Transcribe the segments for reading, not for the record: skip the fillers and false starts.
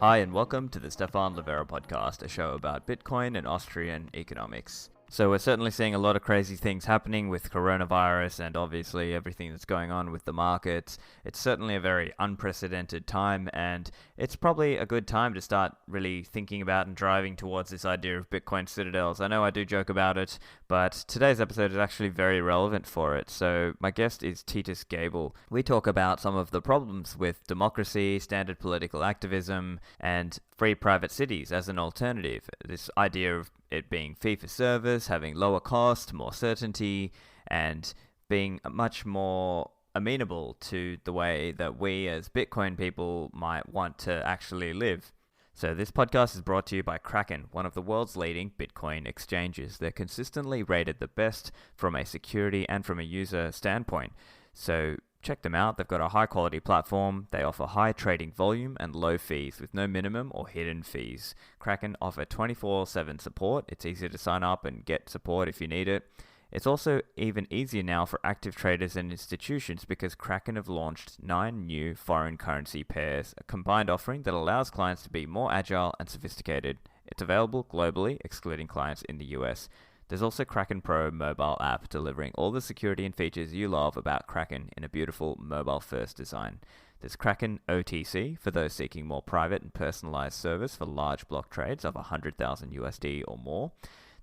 Hi and welcome to the Stefan Livera podcast, a show about Bitcoin and Austrian economics. So we're certainly seeing a lot of crazy things happening with coronavirus and obviously everything that's going on with the markets. It's certainly a very unprecedented time, and it's probably a good time to start really thinking about and driving towards this idea of Bitcoin Citadels. I know I do joke about it, but today's episode is actually very relevant for it. So my guest is Titus Gebel. We talk about some of the problems with democracy, standard political activism, and free private cities as an alternative. This idea of it being fee for service, having lower cost, more certainty, and being much more amenable to the way that we as Bitcoin people might want to actually live. So this podcast is brought to you by Kraken, one of the world's leading Bitcoin exchanges. They're consistently rated the best from a security and from a user standpoint. So check them out. They've got a high quality platform. They offer high trading volume and low fees with no minimum or hidden fees. Kraken offer 24/7 support. It's easy to sign up and get support if you need it. It's also even easier now for active traders and institutions because Kraken have launched 9 new foreign currency pairs, a combined offering that allows clients to be more agile and sophisticated. It's available globally, excluding clients in the US. There's also Kraken Pro mobile app delivering all the security and features you love about Kraken in a beautiful mobile-first design. There's Kraken OTC for those seeking more private and personalized service for large block trades of 100,000 USD or more.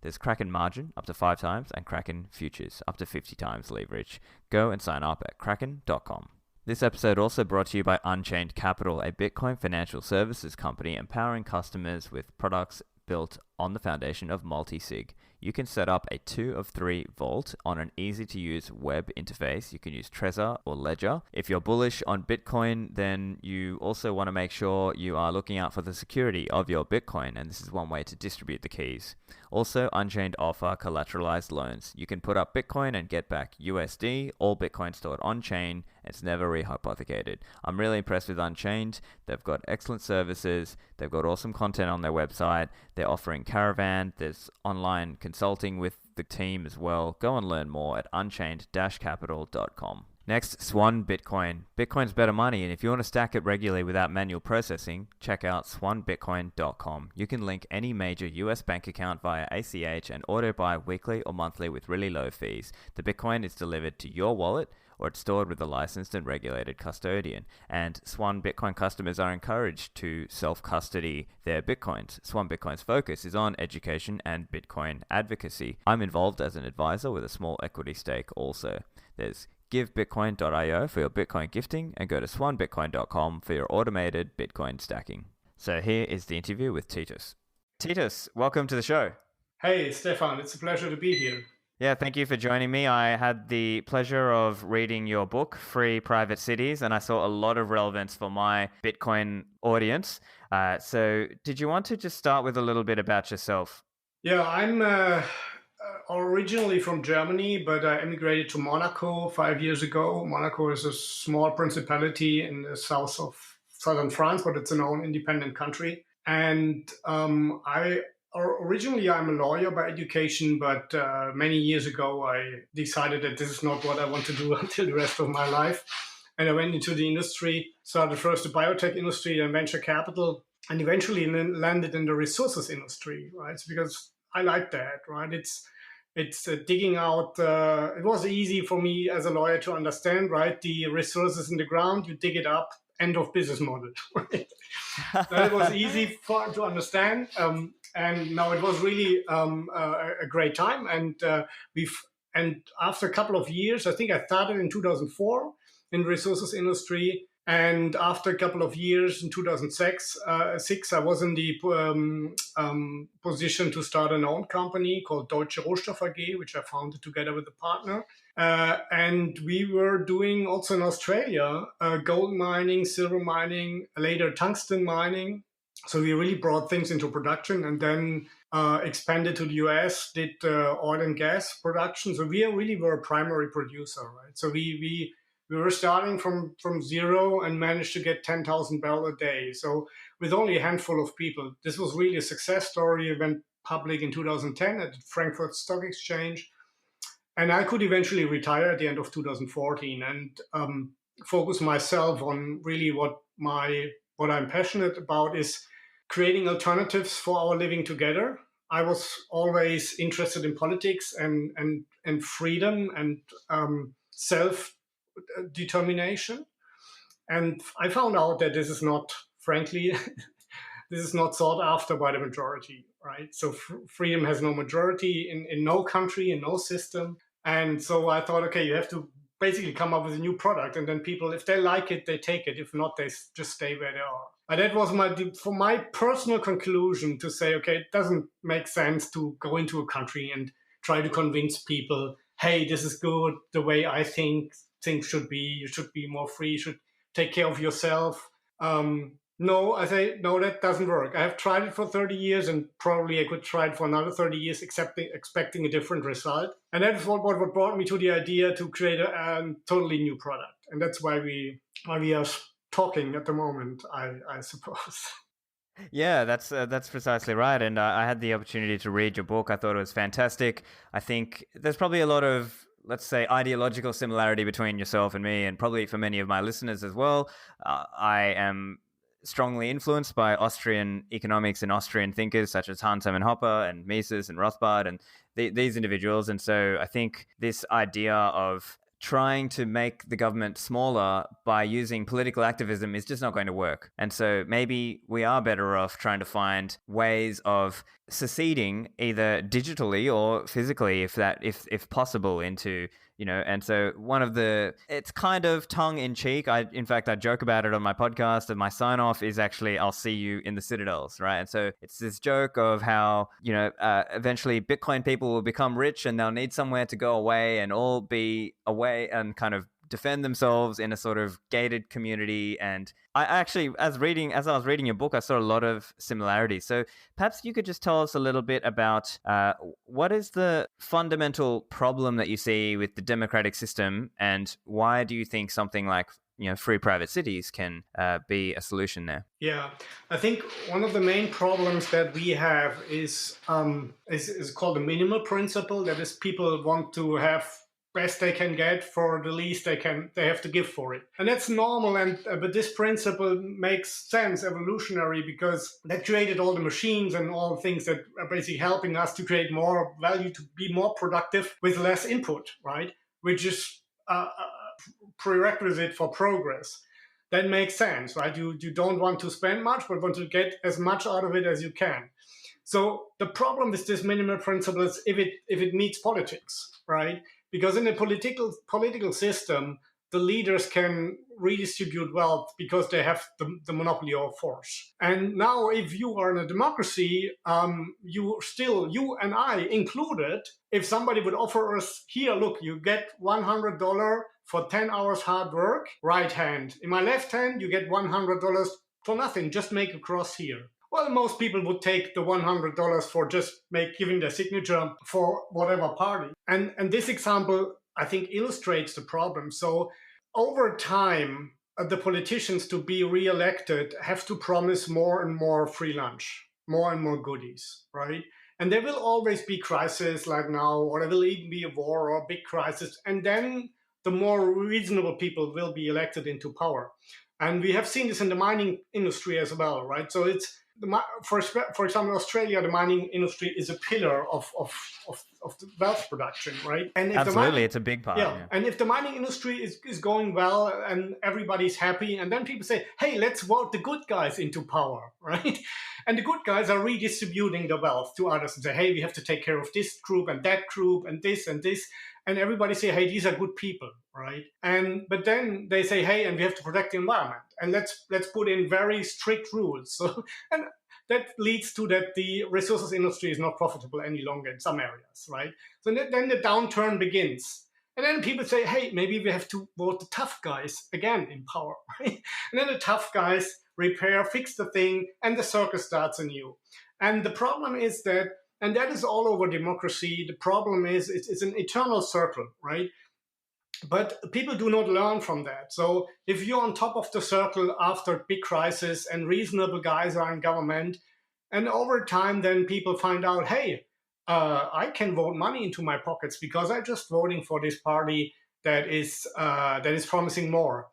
There's Kraken Margin up to 5 times and Kraken Futures up to 50 times leverage. Go and sign up at kraken.com. This episode also brought to you by Unchained Capital, a Bitcoin financial services company empowering customers with products built on the foundation of multi-sig. You can set up a 2 of 3 vault on an easy-to-use web interface. You can use Trezor or Ledger. If you're bullish on Bitcoin, then you also want to make sure you are looking out for the security of your Bitcoin, and this is one way to distribute the keys. Also, Unchained offer collateralized loans. You can put up Bitcoin and get back USD, all Bitcoin stored on-chain. It's never rehypothecated. I'm really impressed with Unchained. They've got excellent services. They've got awesome content on their website. They're offering Caravan. There's online consulting with the team as well. Go and learn more at unchained-capital.com. Next, Swan Bitcoin. Bitcoin's better money, and if you want to stack it regularly without manual processing, check out swanbitcoin.com. You can link any major US bank account via ACH and auto buy weekly or monthly with really low fees. The Bitcoin is delivered to your wallet, or it's stored with a licensed and regulated custodian. And Swan Bitcoin customers are encouraged to self-custody their Bitcoins. Swan Bitcoin's focus is on education and Bitcoin advocacy. I'm involved as an advisor with a small equity stake also. There's givebitcoin.io for your Bitcoin gifting and go to swanbitcoin.com for your automated Bitcoin stacking. So here is the interview with Titus. Titus, welcome to the show. Hey, Stefan, it's a pleasure to be here. Yeah, thank you for joining me. I had the pleasure of reading your book, Free Private Cities, and I saw a lot of relevance for my Bitcoin audience. So did you want to just start with a little bit about yourself? Yeah, I'm originally from Germany, but I immigrated to Monaco 5 years ago. Monaco is a small principality in the south of southern France, but it's an own independent country. And originally I'm a lawyer by education, but many years ago I decided that this is not what I want to do until the rest of my life. And I went into the industry, started first the biotech industry, then venture capital, and eventually landed in the resources industry, right? It's because I like that, right? It's digging out. It was easy for me as a lawyer to understand, right? The resources in the ground, you dig it up, end of business model. Right? That was easy to understand, and now it was really a great time. And and after a couple of years, I think I started in 2004 in the resources industry. And after a couple of years, in 2006, I was in the position to start an own company called Deutsche Rohstoff AG, which I founded together with a partner. And we were doing also in Australia gold mining, silver mining, later tungsten mining. So we really brought things into production and then expanded to the US, did oil and gas production. So we really were a primary producer, right? So we were starting from zero and managed to get 10,000 barrels a day. So with only a handful of people, this was really a success story. It went public in 2010 at the Frankfurt Stock Exchange. And I could eventually retire at the end of 2014 and focus myself on really what my what I'm passionate about is creating alternatives for our living together. I was always interested in politics and freedom and self determination. And I found out that this is not, frankly, this is not sought after by the majority, right? So freedom has no majority in no country, in no system. And so I thought, okay, you have to basically come up with a new product. And then people, if they like it, they take it. If not, they just stay where they are. And that was my personal conclusion to say, okay, it doesn't make sense to go into a country and try to convince people, hey, this is good, the way I think things should be. You should be more free, you should take care of yourself. No, I say, no, that doesn't work. I have tried it for 30 years and probably I could try it for another 30 years, expecting a different result. And that's what brought me to the idea to create a totally new product. And that's why we are talking at the moment, I suppose. Yeah, that's precisely right. And I had the opportunity to read your book. I thought it was fantastic. I think there's probably a lot of, let's say, ideological similarity between yourself and me, and probably for many of my listeners as well. I am strongly influenced by Austrian economics and Austrian thinkers such as Hans Hermann Hoppe and Mises and Rothbard and these individuals. And so I think this idea of trying to make the government smaller by using political activism is just not going to work. And so maybe we are better off trying to find ways of seceding either digitally or physically, if possible, into, and so it's kind of tongue in cheek. In fact, I joke about it on my podcast, and my sign off is actually, I'll see you in the Citadels, right? And so it's this joke of how, eventually Bitcoin people will become rich and they'll need somewhere to go away and all be away and kind of defend themselves in a sort of gated community. And I actually, as I was reading your book, I saw a lot of similarities. So perhaps you could just tell us a little bit about what is the fundamental problem that you see with the democratic system, and why do you think something like free private cities can be a solution there? Yeah, I think one of the main problems that we have is called the minimal principle. That is, people want to have best they can get for the least they have to give for it, and that's normal. And but this principle makes sense evolutionary, because that created all the machines and all the things that are basically helping us to create more value, to be more productive with less input, right? Which is a prerequisite for progress. That makes sense, right? You don't want to spend much, but want to get as much out of it as you can. So the problem with this minimal principle is if it meets politics, right? Because in a political system, the leaders can redistribute wealth because they have the monopoly of force. And now, if you are in a democracy, you and I included, if somebody would offer us, here, look, you get $100 for 10 hours hard work, right hand. In my left hand, you get $100 for nothing, just make a cross here. Well, most people would take the $100 for just giving their signature for whatever party. And this example, I think, illustrates the problem. So over time, the politicians, to be re-elected, have to promise more and more free lunch, more and more goodies, right? And there will always be crises like now, or there will even be a war or a big crisis. And then the more reasonable people will be elected into power. And we have seen this in the mining industry as well, right? So it's, for example, in Australia, the mining industry is a pillar of the wealth production, right? And if absolutely, it's a big part. Yeah. And if the mining industry is going well and everybody's happy, and then people say, hey, let's vote the good guys into power, right? And the good guys are redistributing the wealth to others and say, hey, we have to take care of this group and that group and this and this. And everybody say, hey, these are good people, right? But then they say, hey, and we have to protect the environment, and let's put in very strict rules. So, and that leads to that the resources industry is not profitable any longer in some areas, right? So then the downturn begins. And then people say, hey, maybe we have to vote the tough guys again in power, right? And then the tough guys fix the thing, and the circus starts anew. And the problem is that, and that is all over democracy, the problem is it's an eternal circle, right? But people do not learn from that. So if you're on top of the circle after big crisis and reasonable guys are in government, and over time then people find out, hey, I can vote money into my pockets because I'm just voting for this party that is promising more.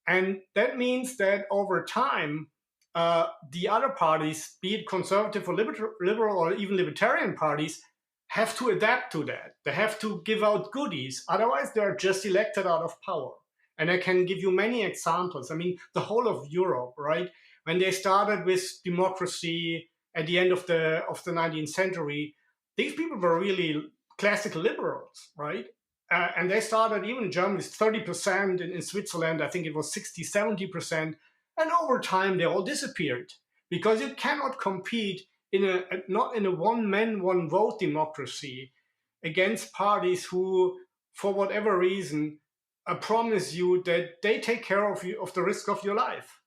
And that means that over time, the other parties, be it conservative or liberal or even libertarian parties, have to adapt to that. They have to give out goodies. Otherwise, they're just elected out of power. And I can give you many examples. I mean, the whole of Europe, right? When they started with democracy at the end of the 19th century, these people were really classical liberals, right? And they started even in Germany, 30%, in Switzerland, I think it was 60, 70%. And over time, they all disappeared because you cannot compete not in a one man, one vote democracy against parties who, for whatever reason, promise you that they take care of you, of the risk of your life.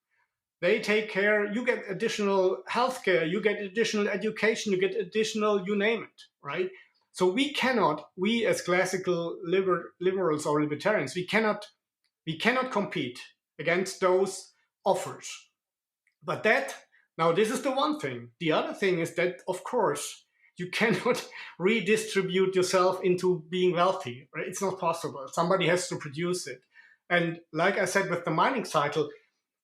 They take care, you get additional healthcare, you get additional education, you get additional, you name it, right? So we as classical liberals or libertarians, we cannot compete against those offers. But now this is the one thing. The other thing is that, of course, you cannot redistribute yourself into being wealthy, right? It's not possible. Somebody has to produce it. And like I said with the mining cycle,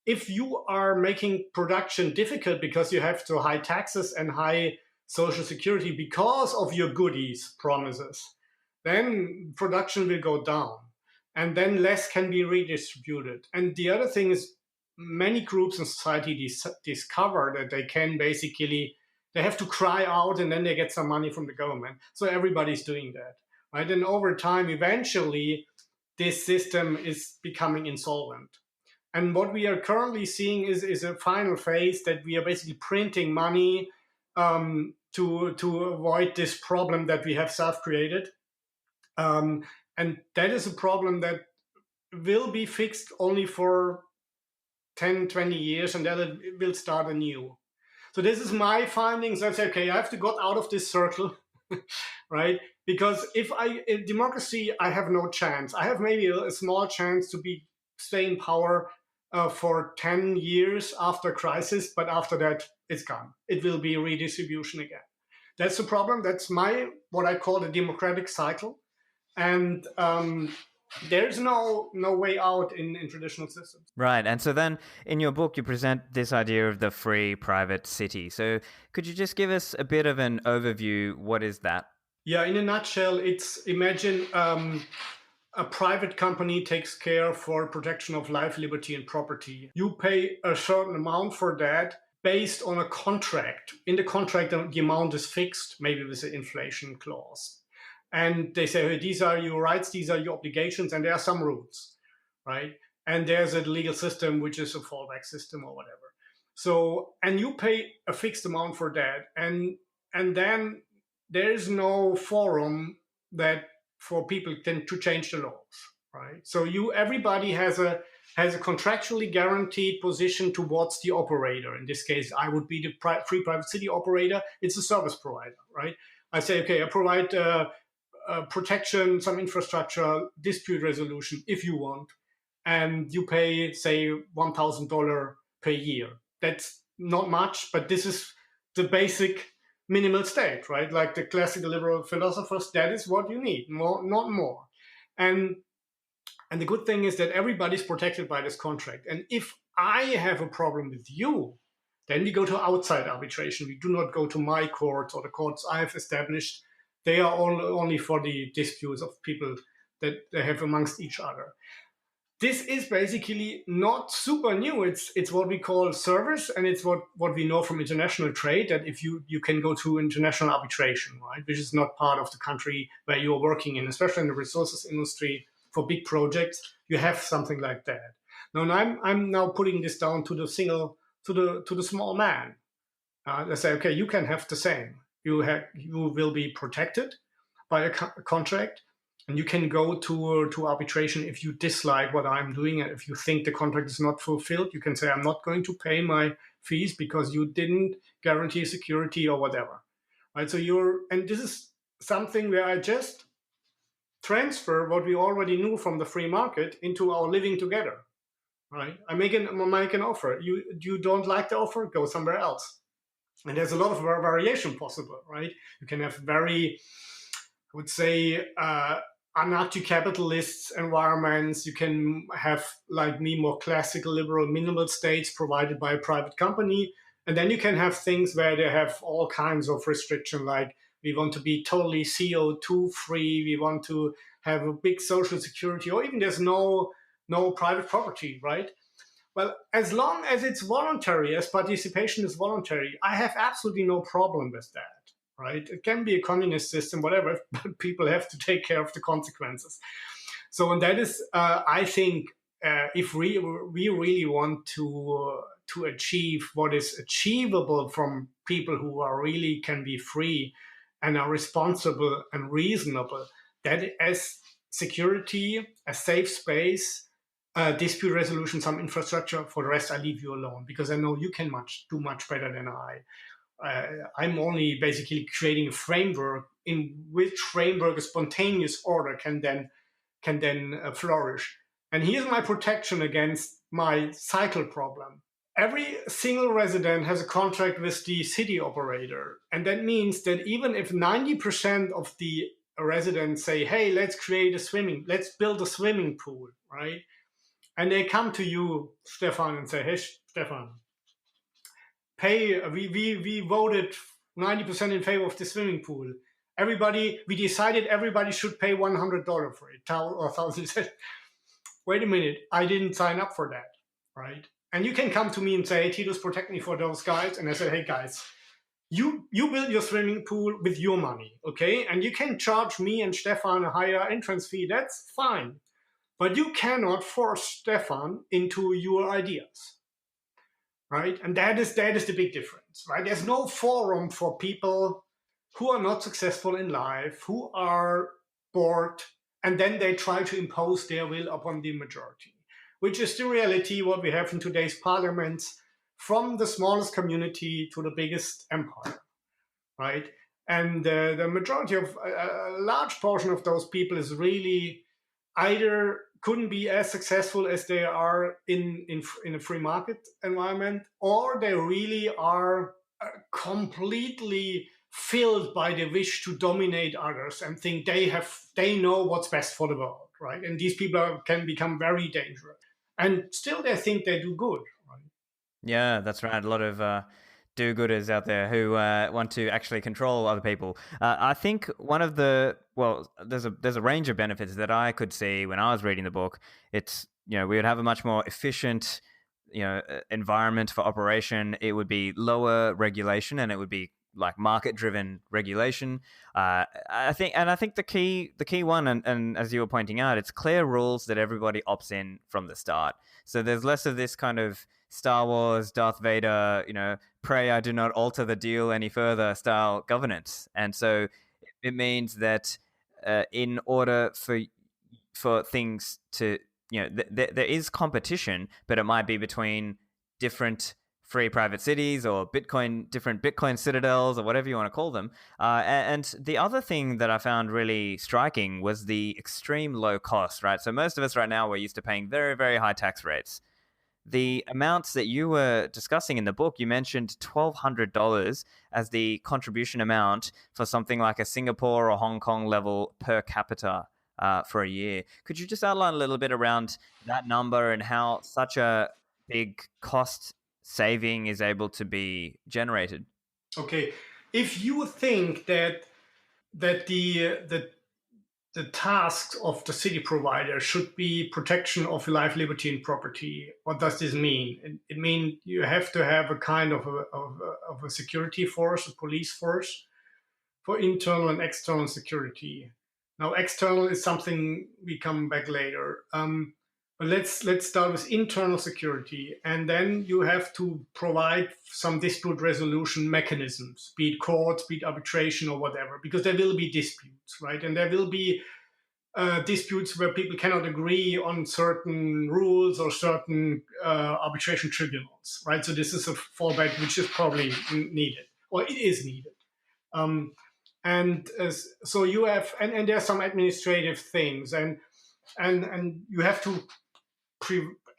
if you are making production difficult because you have to high taxes and high social security because of your goodies promises, then production will go down and then less can be redistributed. And the other thing is many groups in society discover that they have to cry out and then they get some money from the government. So everybody's doing that, right? And over time, eventually, this system is becoming insolvent. And what we are currently seeing is a final phase that we are basically printing money to avoid this problem that we have self-created. And that is a problem that will be fixed only for 10, 20 years, and then it will start anew. So this is my findings. I say, okay, I have to get out of this circle, right? Because in democracy, I have no chance. I have maybe a small chance to stay in power for 10 years after crisis, but after that, it's gone. It will be redistribution again. That's the problem. That's what I call the democratic cycle. And there's no way out in traditional systems. Right. And so then in your book, you present this idea of the free private city. So could you just give us a bit of an overview? What is that? Yeah, in a nutshell, imagine a private company takes care for protection of life, liberty, and property. You pay a certain amount for that based on a contract. In the contract, the amount is fixed, maybe with an inflation clause. And they say, hey, these are your rights, these are your obligations, and there are some rules, right? And there's a legal system, which is a fallback system or whatever. So, and you pay a fixed amount for that. And then there is no forum that for people to change the laws, right? So everybody has a contractually guaranteed position towards the operator. In this case, I would be the free private city operator. It's a service provider, right? I say, okay, I provide protection, some infrastructure, dispute resolution if you want, and you pay, say, $1,000 per year. That's not much, but this is the basic minimal state, right? Like the classical liberal philosophers, that is what you need, more, not more. And the good thing is that everybody's protected by this contract. And if I have a problem with you, then we go to outside arbitration. We do not go to my courts or the courts I have established. They are only for the disputes of people that they have amongst each other. This is basically not super new. It's what we call service, and it's what we know from international trade, that if you can go to international arbitration, right, which is not part of the country where you're working in, especially in the resources industry for big projects, you have something like that. Now, I'm now putting this down to the small man. They say, okay, you can have the same. You will be protected by a contract. And you can go to arbitration if you dislike what I'm doing, and if you think the contract is not fulfilled. You can say, I'm not going to pay my fees because you didn't guarantee security or whatever. Right? So and this is something where I just transfer what we already knew from the free market into our living together. Right? I make an offer. You don't like the offer, go somewhere else. And there's a lot of variation possible, right? You can have very, I would say, anarcho-capitalist environments. You can have, like me, more classical liberal minimal states provided by a private company. And then you can have things where they have all kinds of restriction, like we want to be totally CO2 free, we want to have a big social security, or even there's no private property, right? Well, as long as it's voluntary, as participation is voluntary, I have absolutely no problem with that, right? It can be a communist system, whatever, but people have to take care of the consequences. So, and that is, I think, if we really want to achieve what is achievable from people who are really can be free and are responsible and reasonable, that as security, a safe space, dispute resolution, some infrastructure. For the rest, I leave you alone because I know you can do much better than I. I'm only basically creating a framework in which framework a spontaneous order can then flourish. And here's my protection against my cycle problem. Every single resident has a contract with the city operator. And that means that even if 90% of the residents say, hey, let's build a swimming pool, right? And they come to you, Stefan, and say, hey, Stefan, we voted 90% in favor of the swimming pool. We decided everybody should pay $100 for it, or 1,000. Wait a minute, I didn't sign up for that, right? And you can come to me and say, hey, Titus, protect me for those guys. And I say, hey, guys, you build your swimming pool with your money, okay? And you can charge me and Stefan a higher entrance fee. That's fine. But you cannot force Stefan into your ideas, right? And that is the big difference, right? There's no forum for people who are not successful in life, who are bored, and then they try to impose their will upon the majority, which is the reality what we have in today's parliaments, from the smallest community to the biggest empire, right? And the majority of a large portion of those people is really either couldn't be as successful as they are in a free market environment, or they really are completely filled by the wish to dominate others and think they know what's best for the world, right? And these people can become very dangerous, and still they think they do good, right? Yeah, that's right. A lot of do-gooders out there who want to actually control other people. I think one of there's a range of benefits that I could see when I was reading the book. It's, we would have a much more efficient, environment for operation. It would be lower regulation, and it would be like market-driven regulation. I think the key one, and as you were pointing out, it's clear rules that everybody opts in from the start. So there's less of this kind of Star Wars, Darth Vader, pray I do not alter the deal any further style governance. And so it means that in order for things to, there is competition, but it might be between different free private cities or different Bitcoin citadels or whatever you want to call them. And the other thing that I found really striking was the extreme low cost, right? So most of us right now, we're used to paying very, very high tax rates. The amounts that you were discussing in the book, you mentioned $1,200 as the contribution amount for something like a Singapore or Hong Kong level per capita for a year. Could you just outline a little bit around that number and how such a big cost saving is able to be generated? Okay, if you think that the tasks of the city provider should be protection of life, liberty, and property, what does this mean? It means you have to have a kind of a security force, a police force, for internal and external security. Now, external is something we come back later. But let's start with internal security, and then you have to provide some dispute resolution mechanisms, be it courts, be it arbitration, or whatever, because there will be disputes, right? And there will be disputes where people cannot agree on certain rules or certain arbitration tribunals, right? So this is a fallback which is probably needed, or it is needed. So you have, and there's some administrative things, and you have to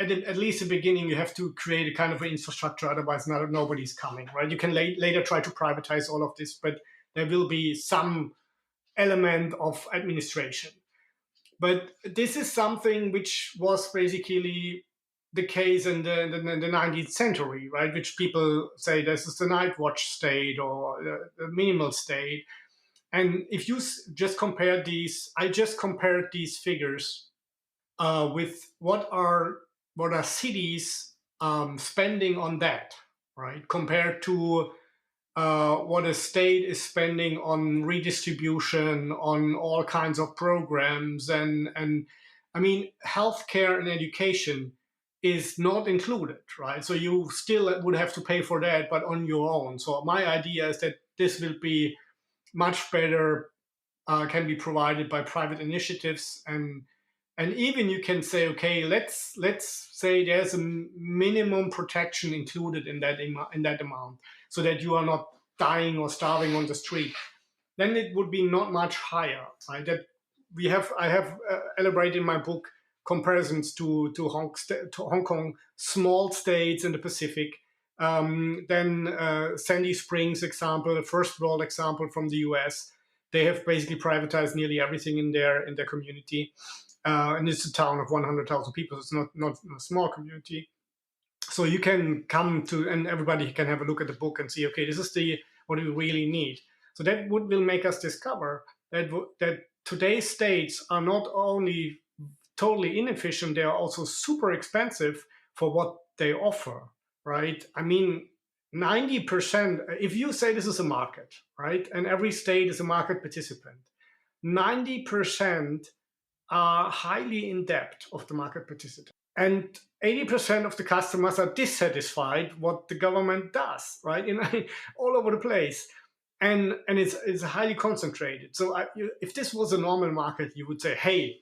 at least the beginning, you have to create a kind of an infrastructure. Otherwise, nobody's coming, right? You can later try to privatize all of this, but there will be some element of administration. But this is something which was basically the case in the 19th century, right? Which people say this is the night watch state or the minimal state. And if you just compare these, I just compared these figures with what are cities spending on that, right? Compared to what a state is spending on redistribution, on all kinds of programs, and I mean, healthcare and education is not included, right? So you still would have to pay for that, but on your own. So my idea is that this will be much better, can be provided by private initiatives, and even you can say, okay, let's say there's a minimum protection included in that amount, so that you are not dying or starving on the street. Then it would be not much higher, right? That I have elaborated in my book comparisons to Hong Kong, small states in the Pacific. Then Sandy Springs example, a first world example from the US. They have basically privatized nearly everything in their community. And it's a town of 100,000 people. It's not a small community. So you can come to, and everybody can have a look at the book and see, okay, this is what we really need. So that will make us discover that today's states are not only totally inefficient, they are also super expensive for what they offer, right? I mean, 90%, if you say this is a market, right, and every state is a market participant, 90% are highly in debt of the market participant. And 80% of the customers are dissatisfied what the government does, right? All over the place. And it's highly concentrated. So if this was a normal market, you would say, hey,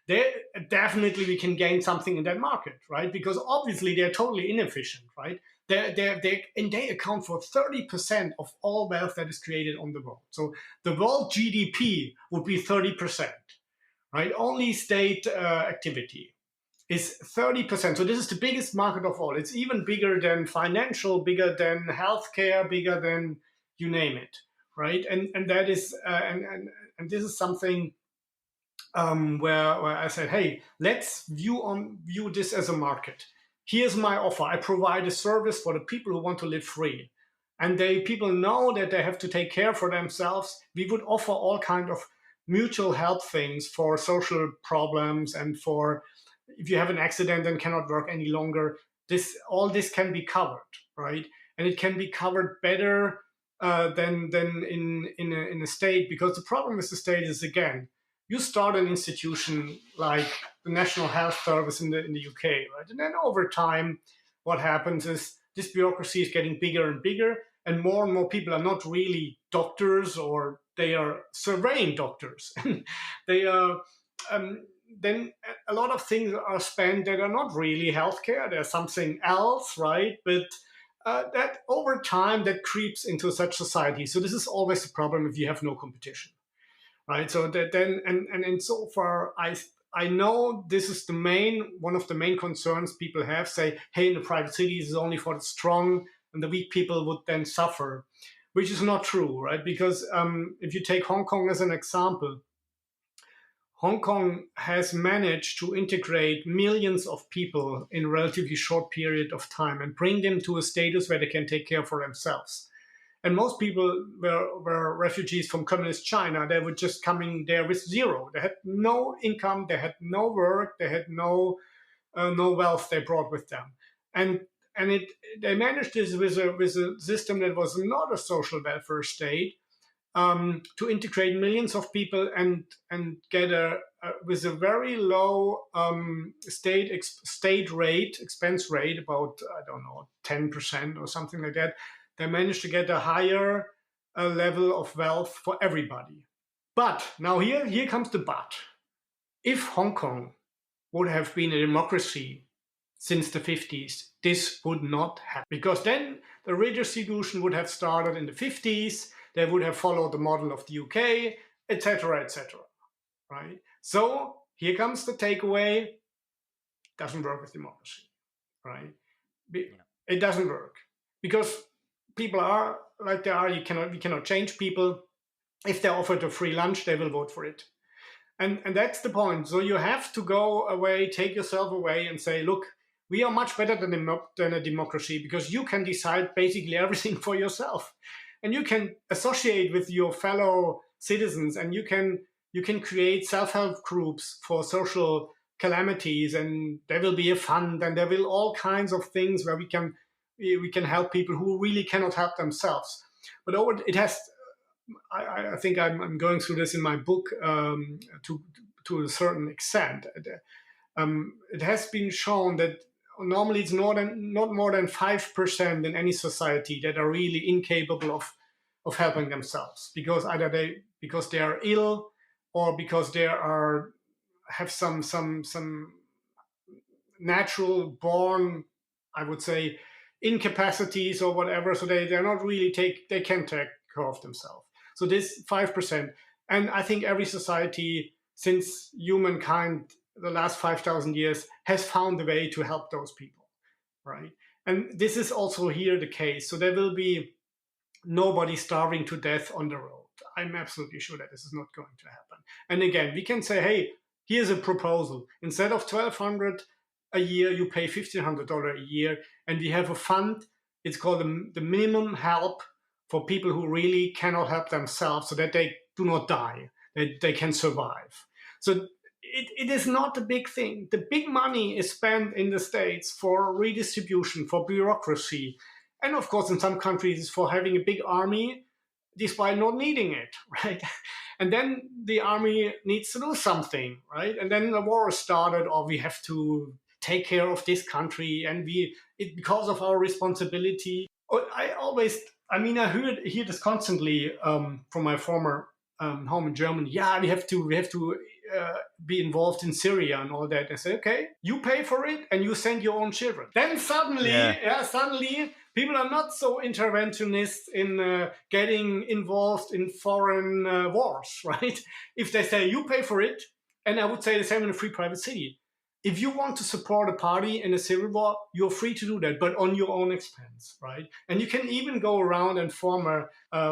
there definitely we can gain something in that market, right? Because obviously they're totally inefficient, right? They account for 30% of all wealth that is created on the world. So the world GDP would be 30%, right? Only state activity is 30%. So this is the biggest market of all. It's even bigger than financial, bigger than healthcare, bigger than you name it, right? And that is and this is something where I said, hey, let's view this as a market. Here's my offer. I provide a service for the people who want to live free. And people know that they have to take care for themselves. We would offer all kind of mutual help things for social problems and for if you have an accident and cannot work any longer. All this can be covered, right? And it can be covered better than in a state, because the problem with the state is, again, you start an institution like the National Health Service in the UK, right? And then over time, what happens is this bureaucracy is getting bigger and bigger, and more people are not really doctors, or they are surveying doctors. They are then a lot of things are spent that are not really healthcare. There's something else, right? But that over time that creeps into such society. So this is always a problem if you have no competition, right? So that then and insofar I know this is one of the main concerns people have. Say, hey, in the private cities is only for the strong, and the weak people would then suffer, which is not true, right? Because if you take Hong Kong as an example, Hong Kong has managed to integrate millions of people in a relatively short period of time and bring them to a status where they can take care for themselves. And most people were refugees from communist China. They were just coming there with zero. They had no income, they had no work, they had no wealth they brought with them. And they managed this with a system that was not a social welfare state, to integrate millions of people and get with a very low state rate, expense rate, about, I don't know, 10% or something like that. They managed to get a higher level of wealth for everybody. But now here comes the but. If Hong Kong would have been a democracy since the 50s, this would not happen, because then the redistribution would have started in the 50s. They would have followed the model of the UK, etc., right? So here comes the takeaway. Doesn't work with democracy, right? It doesn't work because people are like they are. We cannot change people. If they're offered a free lunch, they will vote for it. And that's the point. So you have to go away, take yourself away and say, look, we are much better than a democracy because you can decide basically everything for yourself. And you can associate with your fellow citizens, and you can create self-help groups for social calamities, and there will be a fund, and there will all kinds of things where we can help people who really cannot help themselves. But it has I think I'm going through this in my book to a certain extent. It has been shown that normally it's not more than 5% in any society that are really incapable of helping themselves, because either they are ill, or because they have some natural born, I would say, incapacities or whatever. So they're not really they can't take care of themselves. So this 5%, and I think every society since humankind, the last 5,000 years, has found a way to help those people, right? And this is also here the case. So there will be nobody starving to death on the road. I'm absolutely sure that this is not going to happen. And again, we can say, hey, here's a proposal. Instead of $1,200 a year, you pay $1,500 a year, and we have a fund. It's called the minimum help for people who really cannot help themselves, so that they do not die, that they can survive. So it is not a big thing. The big money is spent in the States for redistribution, for bureaucracy, and of course in some countries for having a big army despite not needing it, right? And then the army needs to do something, right? And then the war is started, or we have to take care of this country, and because of our responsibility. I hear this constantly from my former home in Germany. Yeah, we have to be involved in Syria and all that. I say, okay, you pay for it and you send your own children. Then suddenly people are not so interventionist in getting involved in foreign wars, right? If they say you pay for it, and I would say the same in a free private city. If you want to support a party in a civil war, you're free to do that, but on your own expense, right? And you can even go around and form a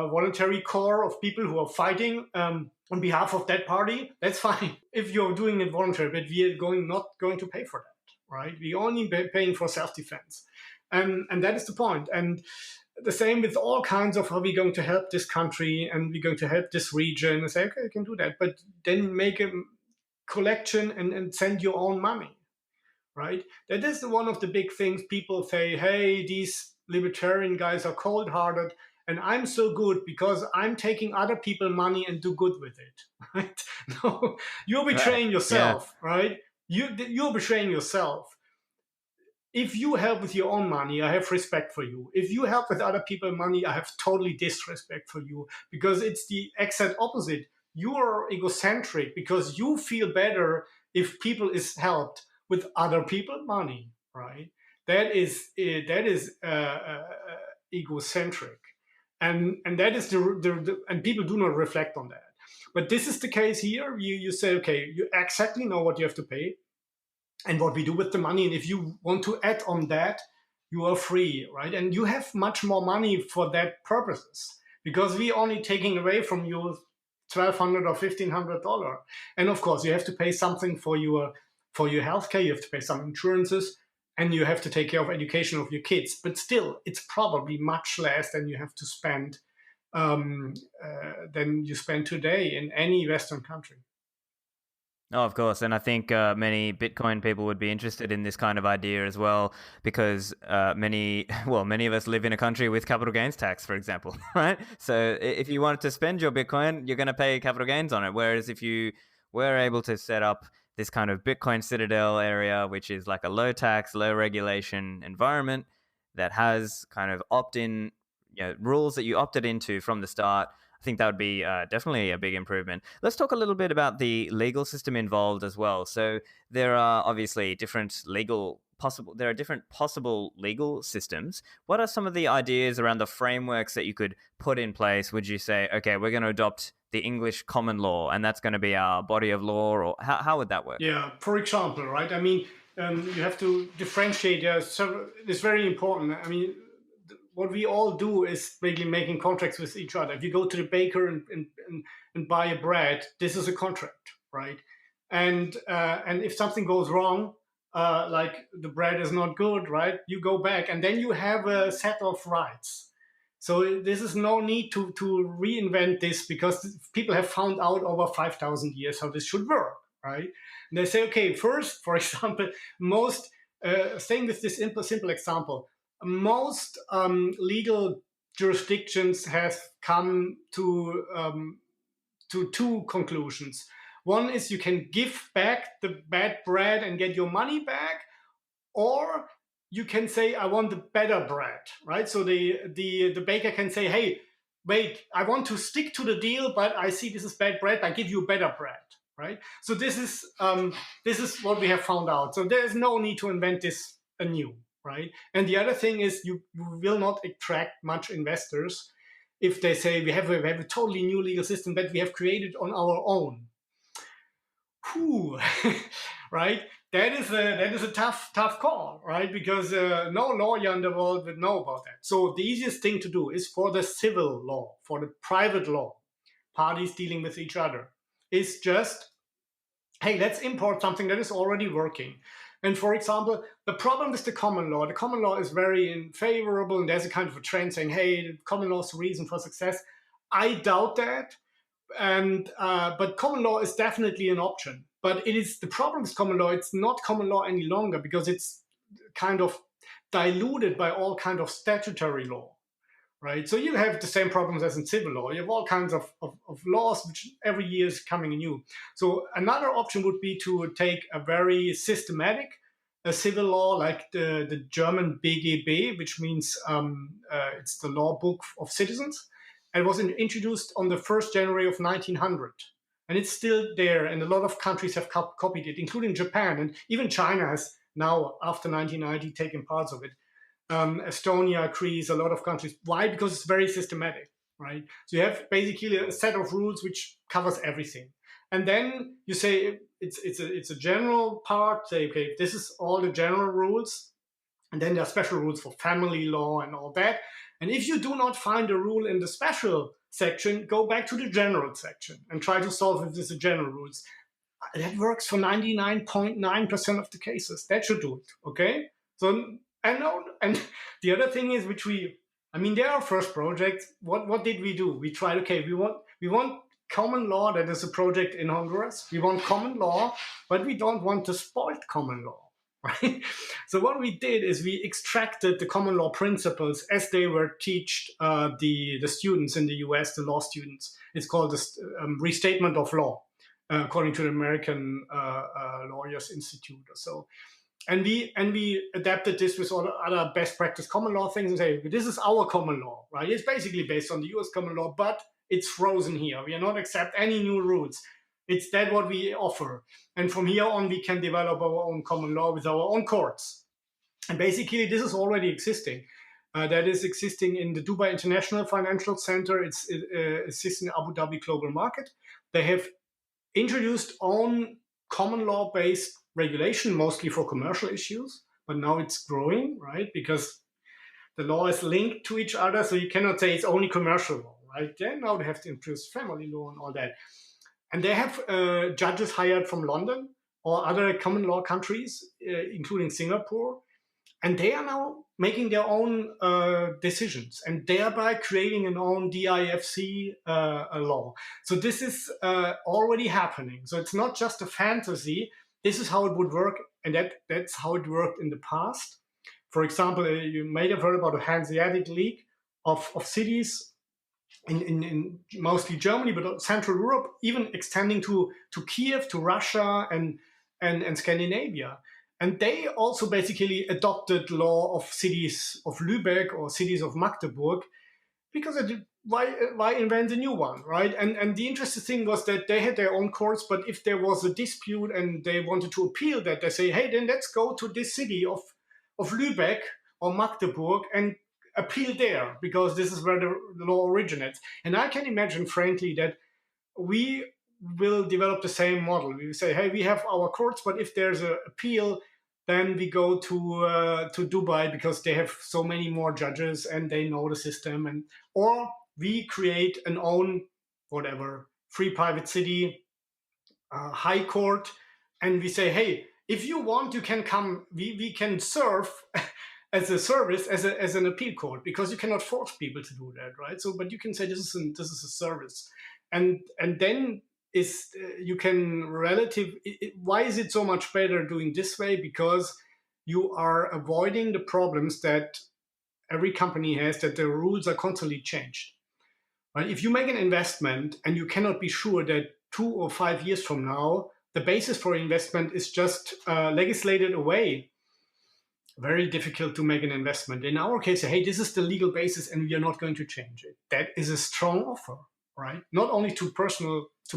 voluntary corps of people who are fighting on behalf of that party. That's fine if you're doing it voluntarily, but we are not going to pay for that, right? We only paying for self-defense, and that is the point. And the same with all kinds of how we're going to help this country and we're going to help this region, and say, okay, you can do that, but then make a collection and send your own money, right? That is one of the big things. People say, hey, these libertarian guys are cold-hearted, and I'm so good because I'm taking other people's money and do good with it, right? No, you're betraying yourself, right? You're betraying yourself. If you help with your own money, I have respect for you. If you help with other people's money, I have totally disrespect for you, because it's the exact opposite. You are egocentric because you feel better if people is helped with other people's money, right? That is egocentric, and that is and people do not reflect on that. But this is the case here. You say, okay, you exactly know what you have to pay and what we do with the money. And if you want to add on that, you are free, right? And you have much more money for that purposes, because we only taking away from you $1,200 or $1,500. And of course, you have to pay something for your healthcare. You have to pay some insurances, and you have to take care of education of your kids. But still, it's probably much less than you have to spend than you spend today in any Western country. Oh, of course. And I think many Bitcoin people would be interested in this kind of idea as well, because many of us live in a country with capital gains tax, for example, right? So if you wanted to spend your Bitcoin, you're going to pay capital gains on it. Whereas if you were able to set up this kind of Bitcoin Citadel area, which is like a low tax, low regulation environment that has kind of opt-in rules that you opted into from the start, I think that would be definitely a big improvement. Let's talk a little bit about the legal system involved as well. So there are obviously different possible legal systems. What are some of the ideas around the frameworks that you could put in place? Would you say, okay, we're going to adopt the English common law, and that's going to be our body of law, or how would that work? Yeah, for example, right? I mean, you have to differentiate. So it's very important. I mean, what we all do is basically making contracts with each other. If you go to the baker and buy a bread, this is a contract, right? And if something goes wrong, like the bread is not good, right? You go back, and then you have a set of rights. So this is no need to reinvent this, because people have found out over 5,000 years how this should work, right? And they say, okay, first, for example, most staying with this simple example, most legal jurisdictions have come to two conclusions. One is you can give back the bad bread and get your money back, or you can say, I want the better bread, right? So the baker can say, hey, wait, I want to stick to the deal, but I see this is bad bread, I give you better bread, right? So this is what we have found out. So there's no need to invent this anew, right? And the other thing is you will not attract much investors if they say we have a totally new legal system that we have created on our own. Whew. Right? That is a tough call, right? Because no lawyer in the world would know about that. So the easiest thing to do is for the civil law, for the private law, parties dealing with each other, is just, hey, let's import something that is already working. And for example, the problem with the common law is very favorable, and there's a kind of a trend saying, hey, the common law is the reason for success. I doubt that. But common law is definitely an option. But it is the problem with common law. It's not common law any longer, because it's kind of diluted by all kind of statutory law, right? So you have the same problems as in civil law. You have all kinds of laws which every year is coming new. So another option would be to take a very systematic civil law, like the German BGB, which means it's the law book of citizens. And was introduced on the 1st January of 1900. And it's still there, and a lot of countries have copied it, including Japan. And even China has now, after 1990, taken parts of it. Estonia, Greece, a lot of countries. Why? Because it's very systematic, right? So you have basically a set of rules which covers everything. And then you say it's a general part, say, okay, this is all the general rules. And then there are special rules for family law and all that. And if you do not find a rule in the special section, go back to the general section and try to solve it with the general rules. That works for 99.9% of the cases. That should do it, okay? So, and the other thing is, there are first projects. What did we do? We tried, okay, we want common law. That is a project in Honduras. We want common law, but we don't want the spoiled common law. Right? So what we did is we extracted the common law principles as they were taught the students in the US, the law students. It's called the Restatement of Law, according to the American Lawyers Institute or so. And we adapted this with all other best practice common law things and say, this is our common law, right? It's basically based on the US common law, but it's frozen here. We are not accept any new rules. It's that what we offer. And from here on, we can develop our own common law with our own courts. And basically, this is already existing. That is existing in the Dubai International Financial Center. It's existing in Abu Dhabi Global Market. They have introduced own common law-based regulation, mostly for commercial issues. But now it's growing, right? Because the law is linked to each other. So you cannot say it's only commercial law, right? Then now they have to introduce family law and all that. And they have judges hired from London or other common law countries, including Singapore. And they are now making their own decisions and thereby creating an own DIFC law. So this is already happening. So it's not just a fantasy. This is how it would work. And that's how it worked in the past. For example, you may have heard about the Hanseatic League of cities in mostly Germany, but Central Europe, even extending to Kiev, to Russia, and Scandinavia. And they also basically adopted law of cities of Lübeck or cities of Magdeburg, because why invent a new one, right? And the interesting thing was that they had their own courts, but if there was a dispute and they wanted to appeal that, they say, hey, then let's go to this city of Lübeck or Magdeburg and appeal there, because this is where the law originates. And I can imagine, frankly, that we will develop the same model. We say, hey, we have our courts, but if there's an appeal, then we go to Dubai, because they have so many more judges and they know the system. Or we create an own, whatever, free private city high court, and we say, hey, if you want, you can come. We can serve as a service, as an appeal court, because you cannot force people to do that, right? So, but you can say this is a service, and then is you can why is it so much better doing this way? Because you are avoiding the problems that every company has, that the rules are constantly changed. Right? If you make an investment and you cannot be sure that 2 or 5 years from now, the basis for investment is just legislated away, very difficult to make an investment. In our case, hey, this is the legal basis and we are not going to change it. That is a strong offer, right? Not only to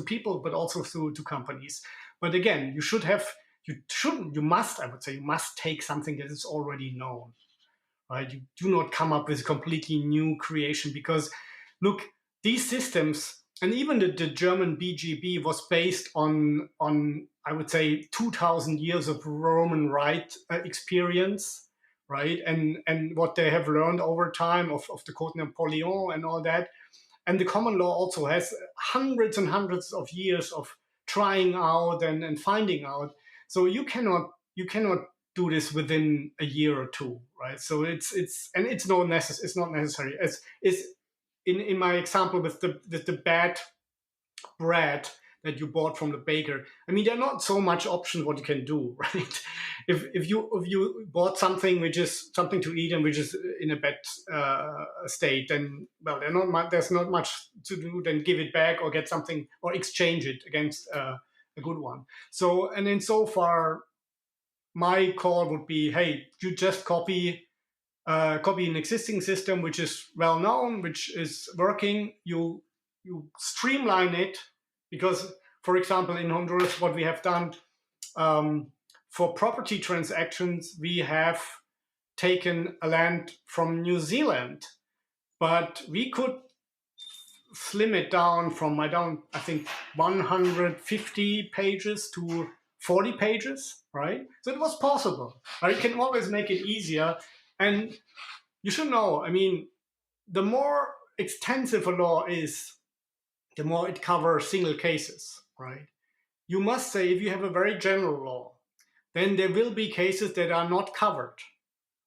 people, but also to companies. But again, you must take something that is already known, right? You do not come up with completely new creation, because look, these systems, and even the German BGB was based on I would say 2,000 years of Roman right experience, right? And what they have learned over time of the Code Napoleon and all that. And the common law also has hundreds and hundreds of years of trying out and finding out. So you cannot do this within a year or two, right? So it's not necessary. As is in my example with the bad bread that you bought from the baker. I mean, there are not so much options what you can do, right? If you bought something which is something to eat and which is in a bad state, then well, there's not much to do than give it back or get something or exchange it against a good one. So, and in so far, my call would be, hey, you just copy an existing system which is well known, which is working. You streamline it, because, for example, in Honduras, what we have done for property transactions, we have taken a land from New Zealand, but we could slim it down from I think 150 pages to 40 pages, right? So it was possible. Right? You can always make it easier. And you should know, I mean, the more extensive a law is, the more it covers single cases, right? You must say, if you have a very general law, then there will be cases that are not covered.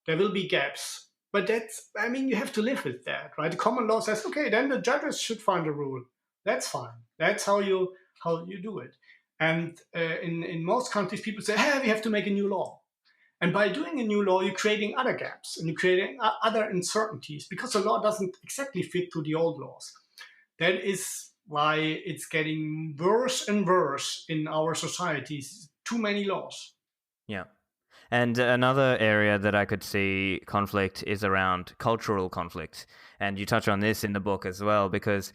There will be gaps. But you have to live with that, right? The common law says, okay, then the judges should find a rule. That's fine. That's how you do it. And in most countries, people say, hey, we have to make a new law. And by doing a new law, you're creating other gaps and you're creating other uncertainties, because the law doesn't exactly fit to the old laws. That is why it's getting worse and worse in our societies. Too many laws. Yeah. And another area that I could see conflict is around cultural conflict. And you touch on this in the book as well, because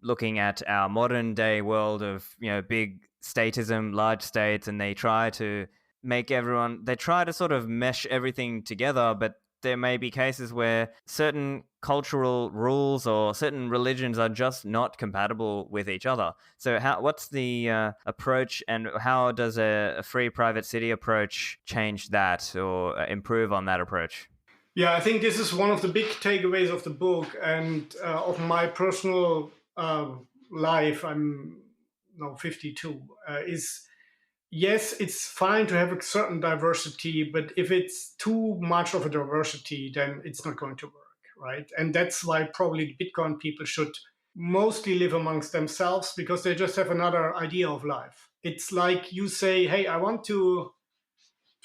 looking at our modern day world of, big statism, large states, and they try to sort of mesh everything together, but there may be cases where certain cultural rules or certain religions are just not compatible with each other. So what's the approach, and how does a free private city approach change that or improve on that approach? Yeah, I think this is one of the big takeaways of the book and of my personal life. I'm now 52. Is yes, it's fine to have a certain diversity, but if it's too much of a diversity, then it's not going to work, right? And that's why probably the Bitcoin people should mostly live amongst themselves, because they just have another idea of life. It's like you say, hey, I want to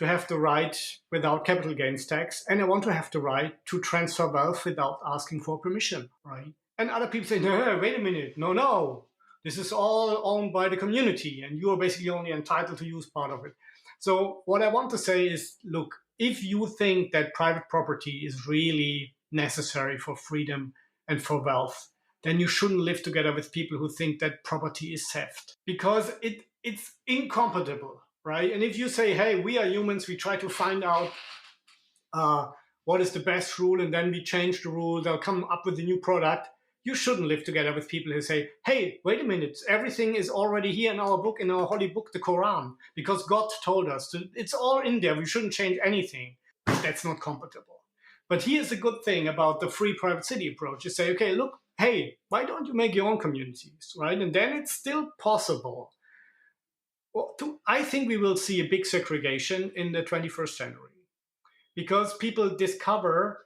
have the right without capital gains tax, and I want to have the right to transfer wealth without asking for permission, right? And other people say, no, wait a minute, no. This is all owned by the community, and you are basically only entitled to use part of it. So what I want to say is, look, if you think that private property is really necessary for freedom and for wealth, then you shouldn't live together with people who think that property is theft, because it's incompatible, right? And if you say, hey, we are humans, we try to find out what is the best rule, and then we change the rule, they'll come up with a new product. You shouldn't live together with people who say, hey, wait a minute, everything is already here in our book, in our holy book, the Quran, because God told us to, it's all in there. We shouldn't change anything. That's not compatible. But here's the good thing about the free private city approach. You say, okay, look, hey, why don't you make your own communities, right? And then it's still possible. I think we will see a big segregation in the 21st century because people discover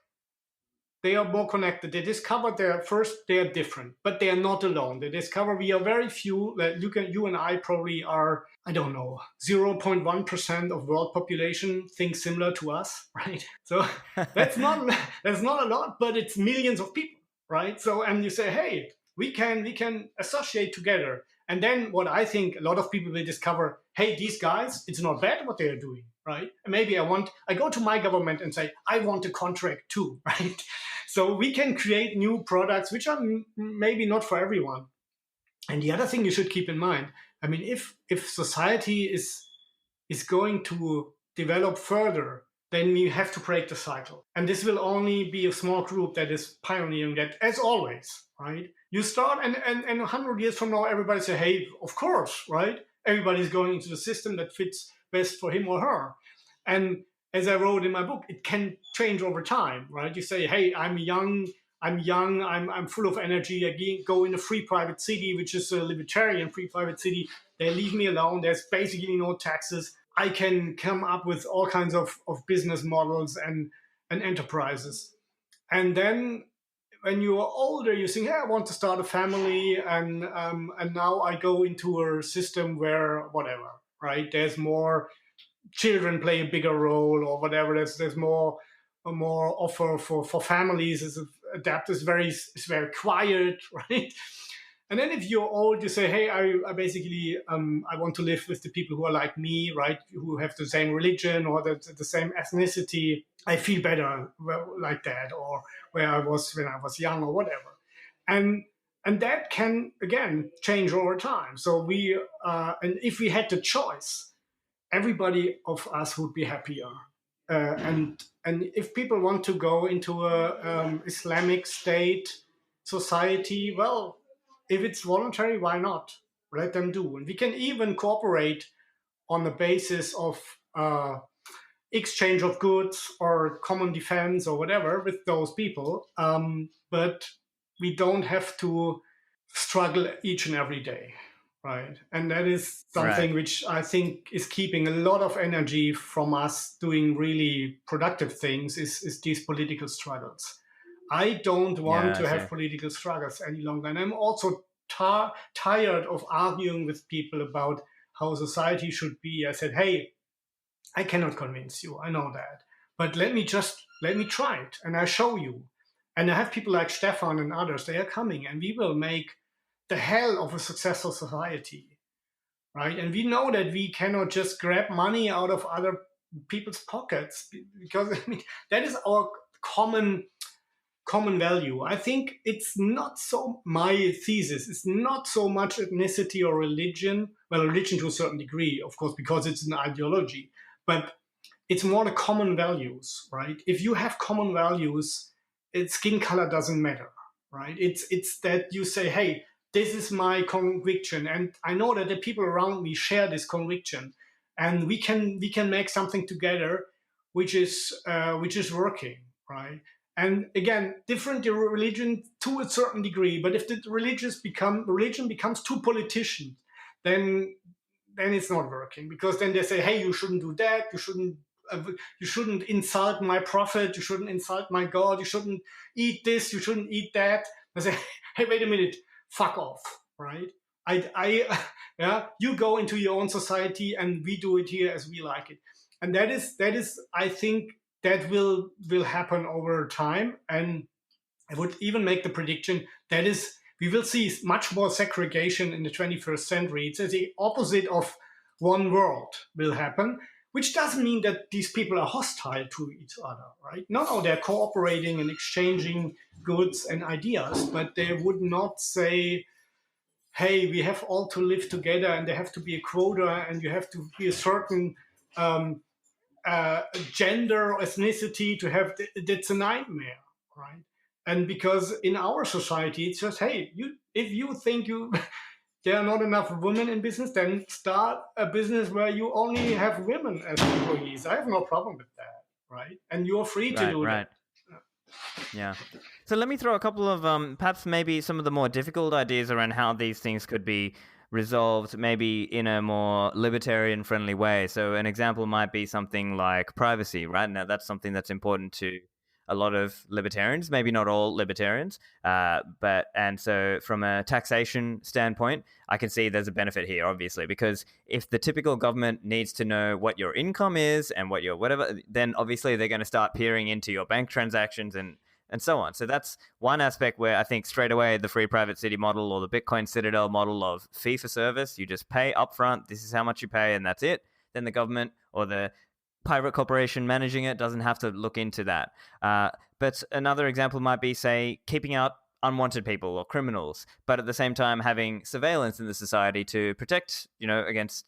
they are more connected. They discover they are different, but they are not alone. They discover we are very few. You and I probably are, I don't know, 0.1% of world population think similar to us, right? So that's not a lot, but it's millions of people, right? So and you say, hey, we can associate together. And then what I think a lot of people will discover, hey, these guys, it's not bad what they are doing, right? And maybe I go to my government and say, I want a contract too, right? So we can create new products, which are maybe not for everyone. And the other thing you should keep in mind, I mean, if society is going to develop further, then we have to break the cycle. And this will only be a small group that is pioneering that, as always, right? You start, and 100 years from now, everybody say, hey, of course, right? Everybody's going into the system that fits best for him or her. And as I wrote in my book, it can change over time, right? You say, hey, I'm young, I'm full of energy. I go in a free private city, which is a libertarian free private city. They leave me alone. There's basically no taxes. I can come up with all kinds of business models and enterprises. And then when you are older, you think, hey, I want to start a family. And now I go into a system where whatever, right? There's more children play a bigger role or whatever. There's more offer for families. Adapt is very quiet, right? And then if you're old, you say, hey, I basically I want to live with the people who are like me, right? Who have the same religion or the same ethnicity. I feel better like that, or where I was when I was young or whatever. And that can again change over time. So and if we had the choice, everybody of us would be happier. And if people want to go into a Islamic State society, well, if it's voluntary, why not? Let them do. And we can even cooperate on the basis of exchange of goods or common defense or whatever with those people. But we don't have to struggle each and every day. Right. And that is something Right. which I think is keeping a lot of energy from us doing really productive things is these political struggles. I don't want Yeah, I to see. have political struggles any longer. And I'm also tired of arguing with people about how society should be. I said, hey, I cannot convince you. I know that. But let me try it and I show you. And I have people like Stefan and others, they are coming and we will make the hell of a successful society, right? And we know that we cannot just grab money out of other people's pockets because I mean, that is our common value. I think it's not so my thesis. It's not so much ethnicity or religion. Well, religion to a certain degree, of course, because it's an ideology, but it's more the common values, right? If you have common values, skin color doesn't matter, right? It's that you say, hey, this is my conviction, and I know that the people around me share this conviction, and we can make something together, which is working, right? And again, different religion to a certain degree, but if the religion becomes too politician, then it's not working because then they say, hey, you shouldn't do that, you shouldn't insult my prophet, you shouldn't insult my God, you shouldn't eat this, you shouldn't eat that. I say, hey, wait a minute, fuck off, right? I yeah, you go into your own society and we do it here as we like it. And that is I think that will happen over time. And I would even make the prediction that is we will see much more segregation in the 21st century. It's the opposite of one world will happen, which doesn't mean that these people are hostile to each other, right? No, they're cooperating and exchanging goods and ideas, but they would not say, hey, we have all to live together and there have to be a quota and you have to be a certain gender or ethnicity to have, that's a nightmare, right? And because in our society, it's just, hey, if you think there are not enough women in business, then start a business where you only have women as employees. I have no problem with that, right? And you're free to Right, do that. right. Yeah. So let me throw a couple of perhaps maybe some of the more difficult ideas around how these things could be resolved maybe in a more libertarian friendly way. So an example might be something like privacy, right? Now that's something that's important to a lot of libertarians, maybe not all libertarians, and so from a taxation standpoint, I can see there's a benefit here, obviously, because if the typical government needs to know what your income is and what your whatever, then obviously they're going to start peering into your bank transactions and so on. So that's one aspect where I think straight away the free private city model or the Bitcoin Citadel model of fee for service, you just pay upfront, this is how much you pay, and that's it. Then the government or the private corporation managing it doesn't have to look into that. But another example might be, say, keeping out unwanted people or criminals, but at the same time having surveillance in the society to protect, against,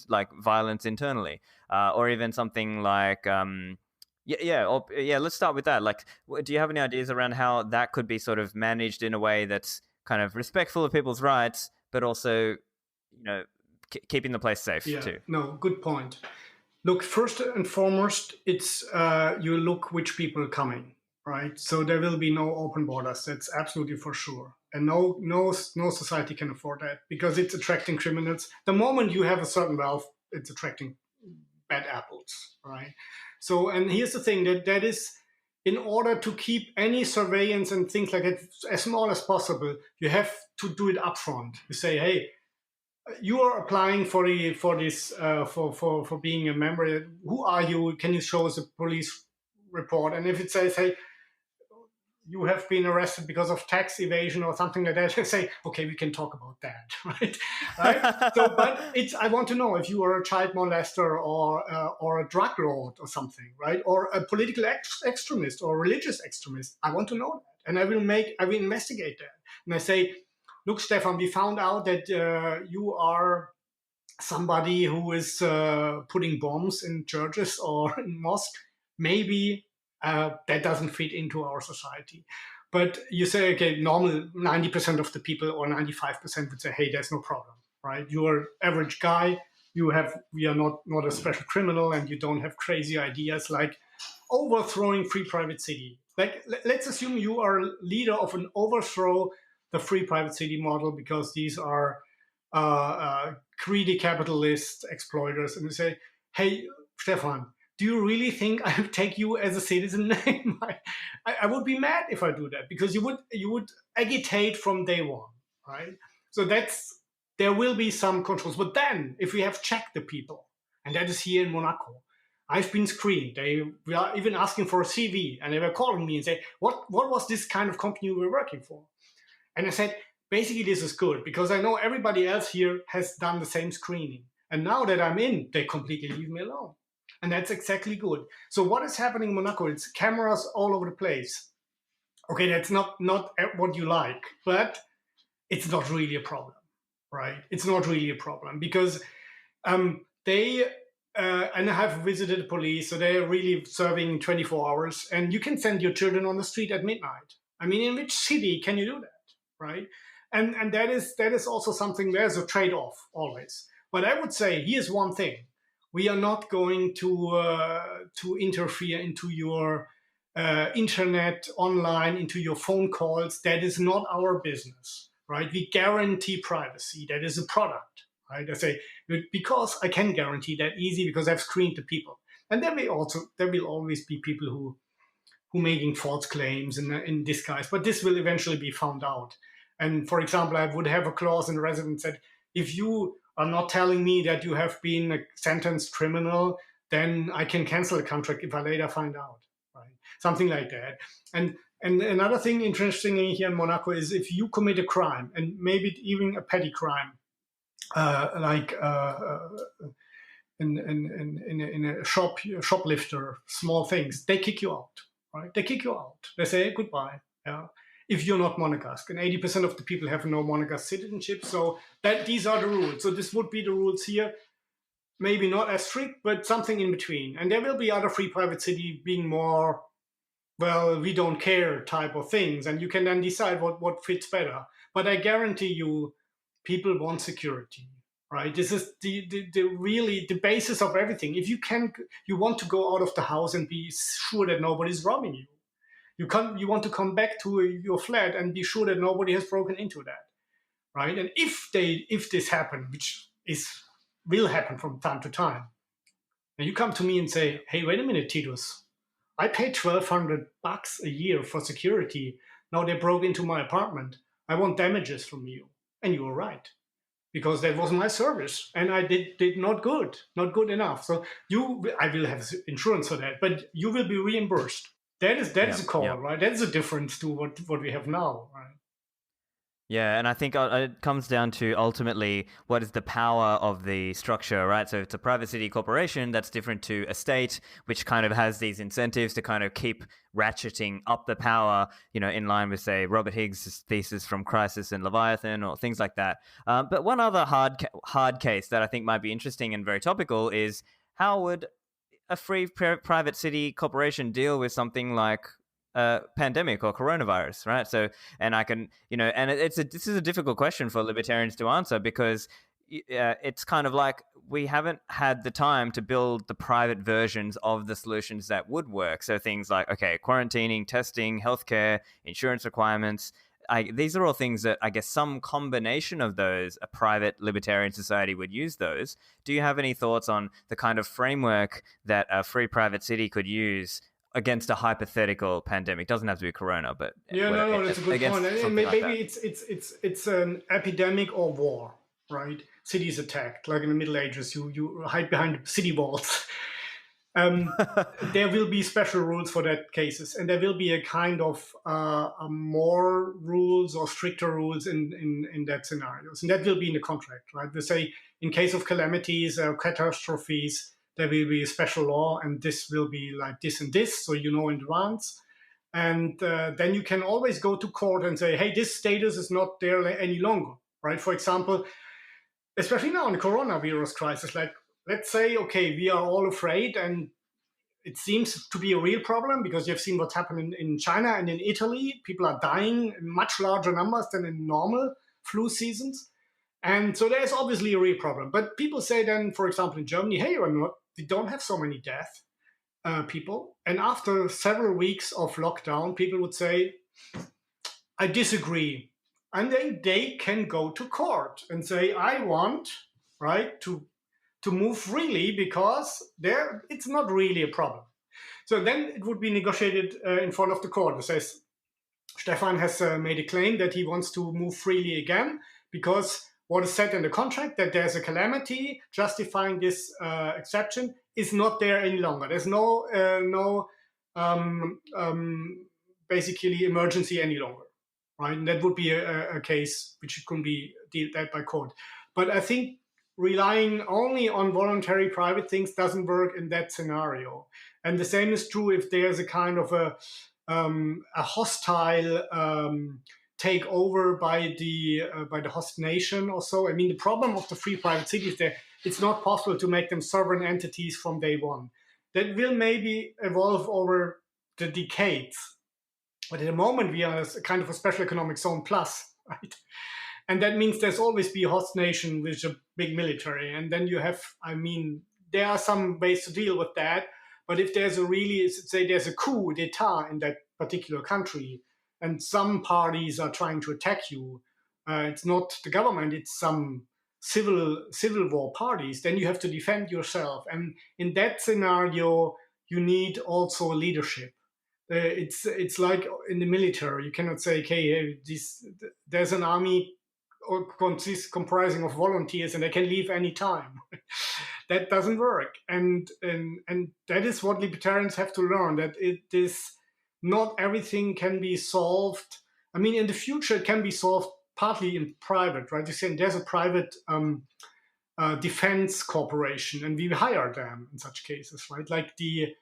like violence internally, or even something like, let's start with that. Like, do you have any ideas around how that could be sort of managed in a way that's kind of respectful of people's rights, but also, keeping the place safe too? No, good point. Look, first and foremost, it's you look which people are coming, right? So there will be no open borders. That's absolutely for sure. And no society can afford that because it's attracting criminals. The moment you have a certain wealth, it's attracting bad apples, right? So, and here's the thing, that is, in order to keep any surveillance and things like that as small as possible, you have to do it upfront. You say, hey, you are applying for being a member. Who are you? Can you show us a police report? And if it says, hey, you have been arrested because of tax evasion or something like that, say, okay, we can talk about that, right? So, but I want to know if you are a child molester or a drug lord or something, right? Or a political extremist or religious extremist. I want to know that, and I will investigate that. And I say, look, Stefan, we found out that you are somebody who is putting bombs in churches or in mosques. Maybe that doesn't fit into our society. But you say, okay, normal 90% of the people or 95% would say, hey, there's no problem, right? You're an average guy. We are not a special criminal, and you don't have crazy ideas like overthrowing free private city. Like, let's assume you are a leader of an overthrow the free private city model because these are greedy capitalist exploiters, and you say, hey, Stefan, do you really think I would take you as a citizen? I would be mad if I do that, because you would agitate from day one, right? So there will be some controls. But then, if we have checked the people, and that is here in Monaco, I've been screened. They were even asking for a CV, and they were calling me and say, what was this kind of company you were working for? And I said, basically, this is good because I know everybody else here has done the same screening. And now that I'm in, they completely leave me alone. And that's exactly good. So what is happening in Monaco? It's cameras all over the place. Okay, that's not what you like, but it's not really a problem, right? It's not really a problem because they, and I have visited the police, so they're really serving 24 hours, and you can send your children on the street at midnight. I mean, in which city can you do that, right? And that is also something, there's a trade-off always. But I would say, here's one thing. We are not going to interfere into your internet, online, into your phone calls. That is not our business, right? We guarantee privacy. That is a product, right? I say, because I can guarantee that easy because I've screened the people. And there will always be people who making false claims in disguise, but this will eventually be found out. And for example, I would have a clause in the residence that if you are not telling me that you have been a sentenced criminal, then I can cancel the contract if I later find out, right? Something like that. And another thing interestingly here in Monaco is if you commit a crime, and maybe even a petty crime, in a shoplifter, small things, they kick you out, right? They kick you out. They say goodbye. Yeah. If you're not Monegasque, and 80% of the people have no Monegasque citizenship, so that these are the rules. So this would be the rules here. Maybe not as strict, but something in between. And there will be other free private city being more, well, we don't care type of things, and you can then decide what fits better. But I guarantee you, people want security, right? This is really the basis of everything. If you want to go out of the house and be sure that nobody's robbing you. You want to come back to your flat and be sure that nobody has broken into that. right? And if this happen, which will happen from time to time, and you come to me and say, hey, wait a minute, Titus, I paid $1,200 a year for security. Now they broke into my apartment. I want damages from you. And you were right, because that was my service, and I did not good enough. So I will have insurance for that, but you will be reimbursed. That is a call, Yeah. right? That is a difference to what we have now, right? Yeah, and I think it comes down to ultimately what is the power of the structure, right? So it's a private city corporation that's different to a state, which kind of has these incentives to kind of keep ratcheting up the power, in line with, say, Robert Higgs' thesis from Crisis and Leviathan or things like that. But one other hard case that I think might be interesting and very topical is how would a free private city corporation deal with something like pandemic or coronavirus, right? So, and I can, and this is a difficult question for libertarians to answer, because it's kind of like we haven't had the time to build the private versions of the solutions that would work. So things like, okay, quarantining, testing, healthcare, insurance requirements. These are all things that I guess some combination of those, a private libertarian society would use those. Do you have any thoughts on the kind of framework that a free private city could use against a hypothetical pandemic? Doesn't have to be corona, but Yeah, no, that's a good point. And something like maybe that. it's an epidemic or war, right? Cities attacked, like in the Middle Ages, you hide behind city walls. There will be special rules for that cases, and there will be a kind of more rules or stricter rules in that scenarios, and that will be in the contract, right? They say in case of calamities or catastrophes, there will be a special law, and this will be like this and this, so you know in advance. And then you can always go to court and say, hey, this status is not there any longer, right? For example, especially now in the coronavirus crisis, like let's say, okay, we are all afraid, and it seems to be a real problem because you've seen what's happened in China and in Italy. People are dying in much larger numbers than in normal flu seasons. And so there's obviously a real problem. But people say then, for example, in Germany, hey, we don't have so many death people. And after several weeks of lockdown, people would say, I disagree. And then they can go to court and say, I want, right, to move freely because it's not really a problem. So then it would be negotiated in front of the court. It says Stefan has made a claim that he wants to move freely again because what is said in the contract, that there's a calamity justifying this exception, is not there any longer. There's no basically emergency any longer, right? And that would be a case which could be dealt by court. But I think relying only on voluntary private things doesn't work in that scenario. And the same is true if there's a kind of a hostile takeover by the host nation or so. I mean, the problem of the free private cities there, it's not possible to make them sovereign entities from day one. That will maybe evolve over the decades. But at the moment, we are a kind of a special economic zone plus, right? And that means there's always be a host nation with a big military. And then you have, I mean, there are some ways to deal with that. But if there's there's a coup d'etat in that particular country, and some parties are trying to attack you, it's not the government, it's some civil war parties, then you have to defend yourself. And in that scenario, you need also leadership. It's like in the military, you cannot say, okay, there's an army comprising of volunteers and they can leave any time. That doesn't work, and that is what libertarians have to learn, that it is not everything can be solved. I mean, in the future it can be solved partly in private, right? You're saying there's a private defense corporation, and we hire them in such cases, right? Like the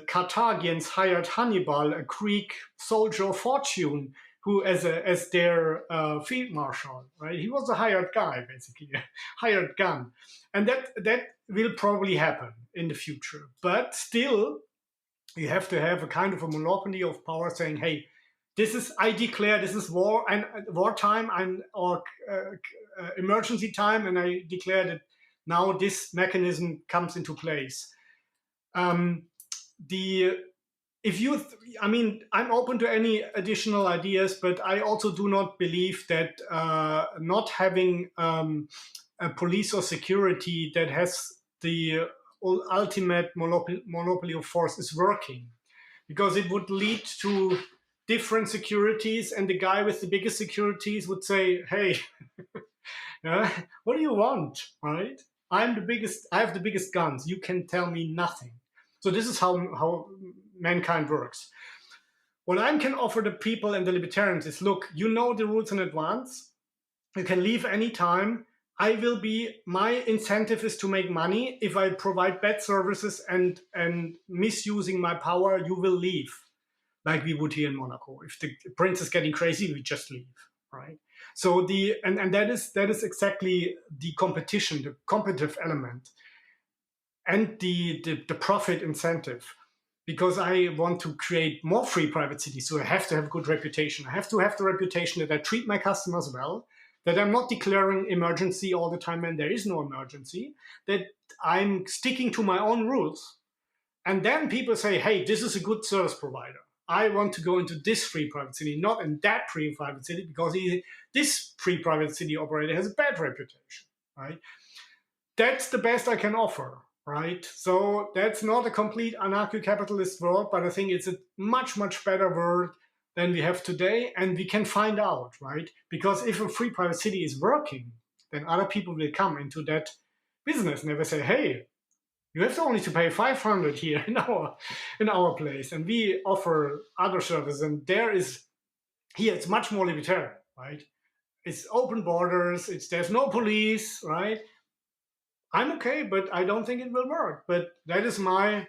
Carthaginians hired Hannibal, a Greek soldier of fortune, who as their field marshal, right? He was a hired guy, basically, a hired gun, and that will probably happen in the future. But still, you have to have a kind of a monopoly of power, saying, "Hey, I declare this is war and wartime or emergency time, and I declare that now this mechanism comes into place." The if you, I mean, I'm open to any additional ideas, but I also do not believe that not having a police or security that has the ultimate monopoly of force is working, because it would lead to different securities, and the guy with the biggest securities would say, "Hey, what do you want? Right? I'm the biggest. I have the biggest guns. You can tell me nothing." So this is how mankind works. What I can offer the people and the libertarians is, look, you know the rules in advance. You can leave anytime. My incentive is to make money. If I provide bad services and misusing my power, you will leave, like we would here in Monaco. If the prince is getting crazy, we just leave, right? So and that is exactly the competition, the competitive element, and the profit incentive. Because I want to create more free private cities, so I have to have a good reputation. I have to have the reputation that I treat my customers well, that I'm not declaring emergency all the time when there is no emergency, that I'm sticking to my own rules. And then people say, hey, this is a good service provider. I want to go into this free private city, not in that free private city, because this free private city operator has a bad reputation, right? That's the best I can offer, right? So that's not a complete anarcho-capitalist world, but I think it's a much, much better world than we have today, and we can find out, right? Because if a free private city is working, then other people will come into that business and they will say, hey, you have only to pay 500 here in our place, and we offer other services, and here it's much more libertarian, right? It's open borders, there's no police, right? I'm okay, but I don't think it will work. But that is my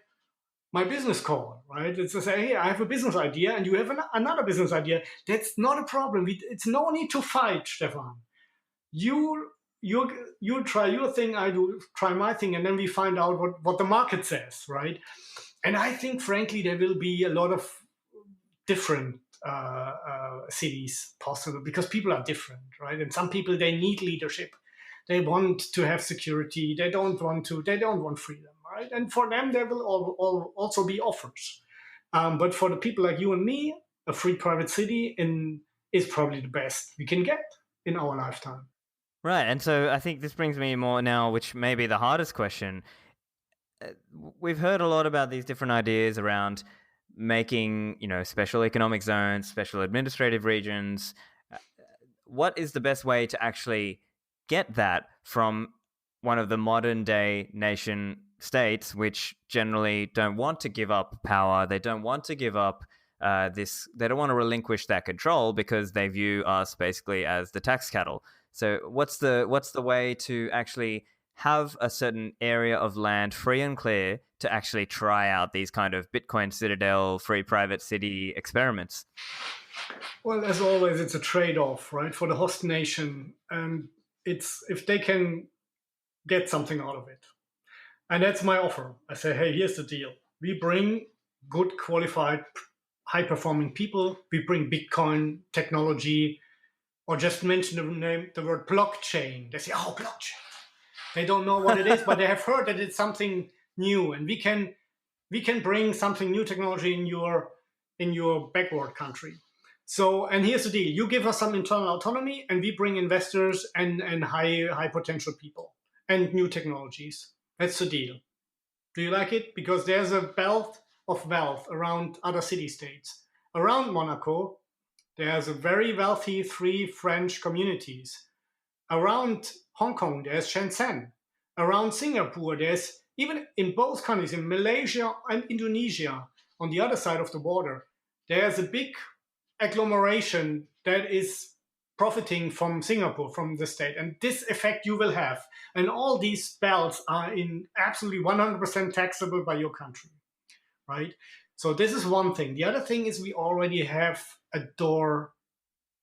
business call, right? It's to say, hey, I have a business idea, and you have another business idea. That's not a problem. It's no need to fight, Stefan. You try your thing, I do try my thing, and then we find out what the market says, right? And I think, frankly, there will be a lot of different cities possible, because people are different, right? And some people, they need leadership. They want to have security. They don't want freedom, right? And for them, there will also be offers. But for the people like you and me, a free private city is probably the best we can get in our lifetime. Right, and so I think this brings me more now, which may be the hardest question. We've heard a lot about these different ideas around making, special economic zones, special administrative regions. What is the best way to actually get that from one of the modern day nation states, which generally don't want to give up power? They don't want to give up they don't want to relinquish that control, because they view us basically as the tax cattle. So what's the way to actually have a certain area of land free and clear to actually try out these kind of Bitcoin Citadel free private city experiments? Well, as always, it's a trade-off, right, for the host nation, and it's if they can get something out of it. And that's my offer. I say, hey, here's the deal. We bring good, qualified, high-performing people. We bring Bitcoin technology, or just mention the word blockchain. They say, oh, blockchain. They don't know what it is, but they have heard that it's something new, and we can bring something new technology in your backward country. So, and here's the deal: you give us some internal autonomy, and we bring investors and high potential people and new technologies. That's the deal. Do you like it? Because there's a belt of wealth around other city-states. Around Monaco, there's a very wealthy 3 French communities. Around Hong Kong, there's Shenzhen. Around Singapore, there's, even in both countries, in Malaysia and Indonesia, on the other side of the border, there's a big agglomeration that is profiting from Singapore, from the state. And this effect you will have. And all these belts are in absolutely 100% taxable by your country, right? So this is one thing. The other thing is we already have a door.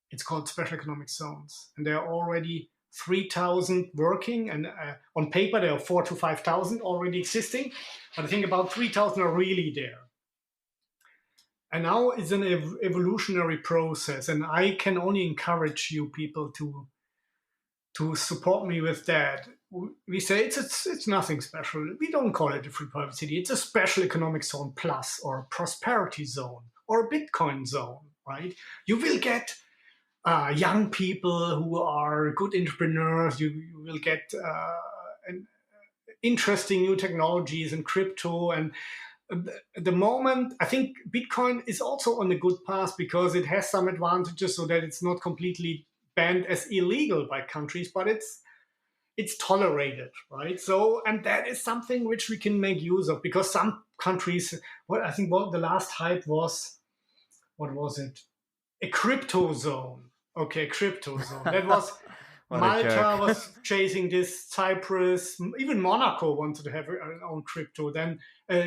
It's called special economic zones. And there are already 3,000 working, and on paper there are 4,000 to 5,000 already existing, but I think about 3,000 are really there. And now it's an evolutionary process, and I can only encourage you people to support me with that. we say it's nothing special. We don't call it a free private city. It's a special economic zone plus, or a prosperity zone, or a Bitcoin zone, right? You will get young people who are good entrepreneurs. You will get interesting new technologies and crypto. And at the moment, I think Bitcoin is also on a good path because it has some advantages, so that it's not completely banned as illegal by countries, but it's tolerated, right? So, and that is something which we can make use of, because some countries, the last hype was, what was it? A crypto zone. Okay, crypto zone. That was What a Malta joke. was chasing this. Cyprus, even Monaco wanted to have their own crypto. Then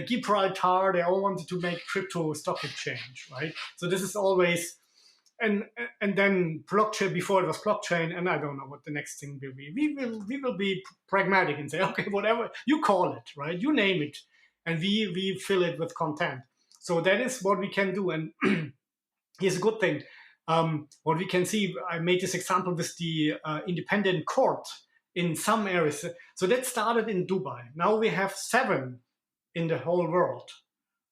Gibraltar, they all wanted to make crypto stock exchange, right? So this is always, and then blockchain, before it was blockchain, and I don't know what the next thing will be. We will be pragmatic and say, okay, whatever you call it, right? You name it, and we fill it with content. So that is what we can do. And here's a good thing. What we can see, I made this example with the independent court in some areas. So that started in Dubai. Now we have 7 in the whole world,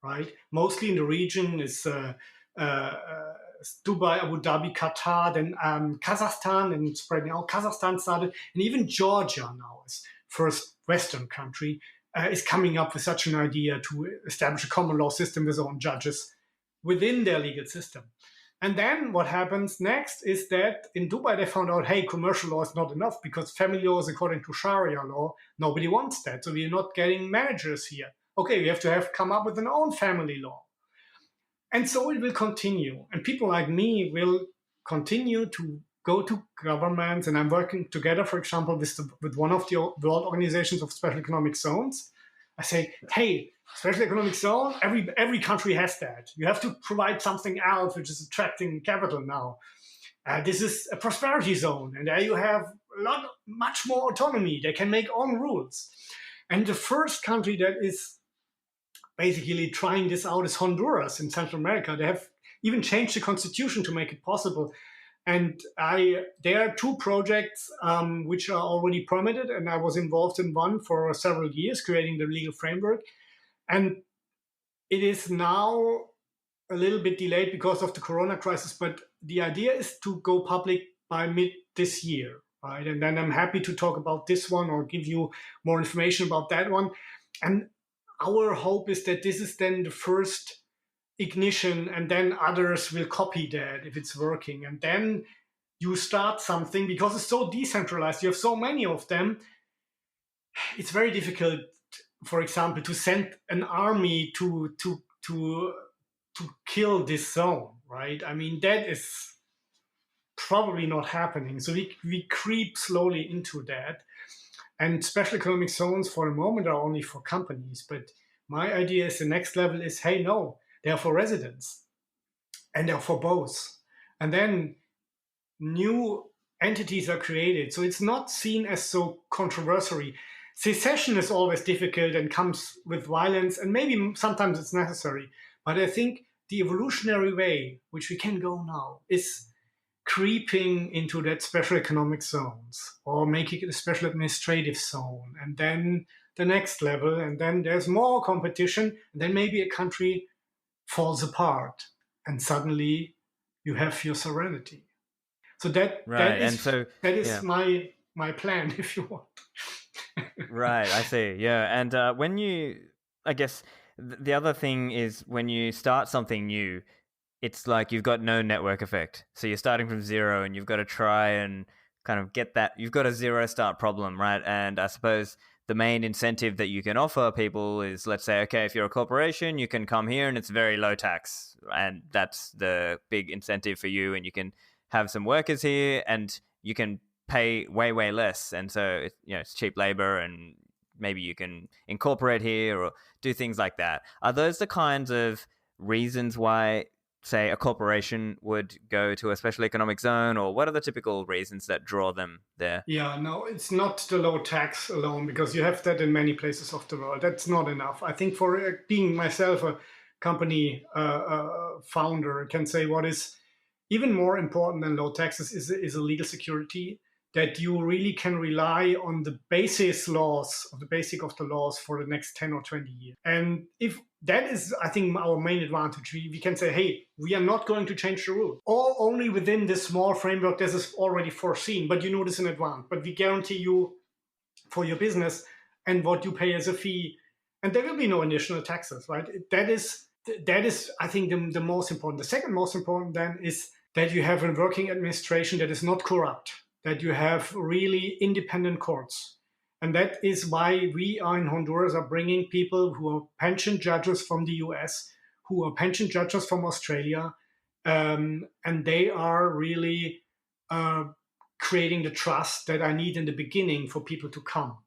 right? Mostly in the region is Dubai, Abu Dhabi, Qatar, then Kazakhstan, and spreading out. Kazakhstan started, and even Georgia now is first Western country is coming up with such an idea to establish a common law system with their own judges within their legal system. And then what happens next is that in Dubai they found out, hey, commercial law is not enough because family law is according to Sharia law. Nobody wants that, so we're not getting managers here. Okay, we have to come up with an own family law. And so it will continue. And people like me will continue to go to governments, and I'm working together, for example, with one of the world organizations of special economic zones. I say, hey, special economic zone, every country has that. You have to provide something else which is attracting capital now. This is a prosperity zone, and there you have much more autonomy. They can make own rules. And the first country that is basically trying this out is Honduras in Central America. They have even changed the constitution to make it possible. And there are 2 projects which are already permitted, and I was involved in one for several years, creating the legal framework. And it is now a little bit delayed because of the Corona crisis, but the idea is to go public by mid this year, right? And then I'm happy to talk about this one or give you more information about that one. And our hope is that this is then the first ignition, and then others will copy that if it's working. And then you start something, because it's so decentralized, you have so many of them. It's very difficult, for example, to send an army to kill this zone, right? I mean, that is probably not happening. So we creep slowly into that. And special economic zones for the moment are only for companies. But my idea is the next level is, hey, no, they're for residents. And they're for both. And then new entities are created. So it's not seen as so controversial. Secession is always difficult and comes with violence, and maybe sometimes it's necessary. But I think the evolutionary way, which we can go now, is creeping into that special economic zones or making it a special administrative zone, and then the next level, and then there's more competition, and then maybe a country falls apart, and suddenly you have your serenity. So that is my plan, if you want. Right, I see. Yeah, and I guess the other thing is when you start something new, it's like you've got no network effect. So you're starting from zero, and you've got to try and kind of get that. You've got a zero start problem, right? And I suppose the main incentive that you can offer people is, let's say, okay, if you're a corporation, you can come here and it's very low tax, and that's the big incentive for you, and you can have some workers here and you can pay way less, and so it's cheap labor, and maybe you can incorporate here or do things like that. Are those the kinds of reasons why, say, a corporation would go to a special economic zone, or what are the typical reasons that draw them there? Yeah, no, it's not the low tax alone, because you have that in many places of the world. That's not enough. I think for being myself a company founder, I can say what is even more important than low taxes is a legal security. that you really can rely on the basis laws, of the basic of the laws for the next 10 or 20 years. And if that is, I think, our main advantage, we can say, hey, we are not going to change the rule. Or only within this small framework, this is already foreseen, but you know this in advance. But we guarantee you for your business and what you pay as a fee. And there will be no additional taxes, right? That is, I think, the most important. The second most important then is that you have a working administration that is not corrupt, that you have really independent courts. And that is why we are in Honduras are bringing people who are pension judges from the US, who are pension judges from Australia, and they are really creating the trust that I need in the beginning for people to come.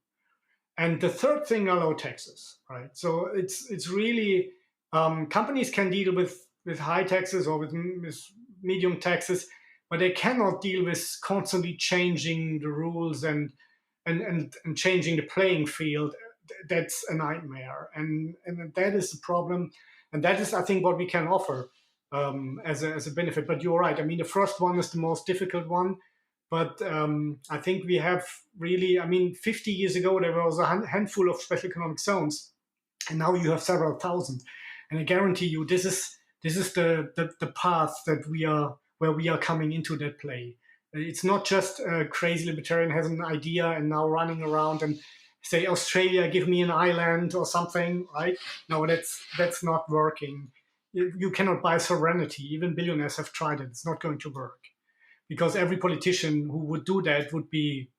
And the third thing are low taxes, right? So it's really companies can deal with high taxes or with medium taxes, but they cannot deal with constantly changing the rules and changing the playing field. That's a nightmare, and that is the problem. And that is, I think, what we can offer as a benefit. But you're right. I mean, the first one is the most difficult one. But I think we have really, 50 years ago, there was a handful of special economic zones, and now you have several thousand. And I guarantee you, this is the path where we are coming into that play. It's not just a crazy libertarian has an idea and now running around and say, Australia, give me an island or something, right? No, that's not working. You cannot buy sovereignty. Even billionaires have tried it. It's not going to work. Because every politician who would do that would be,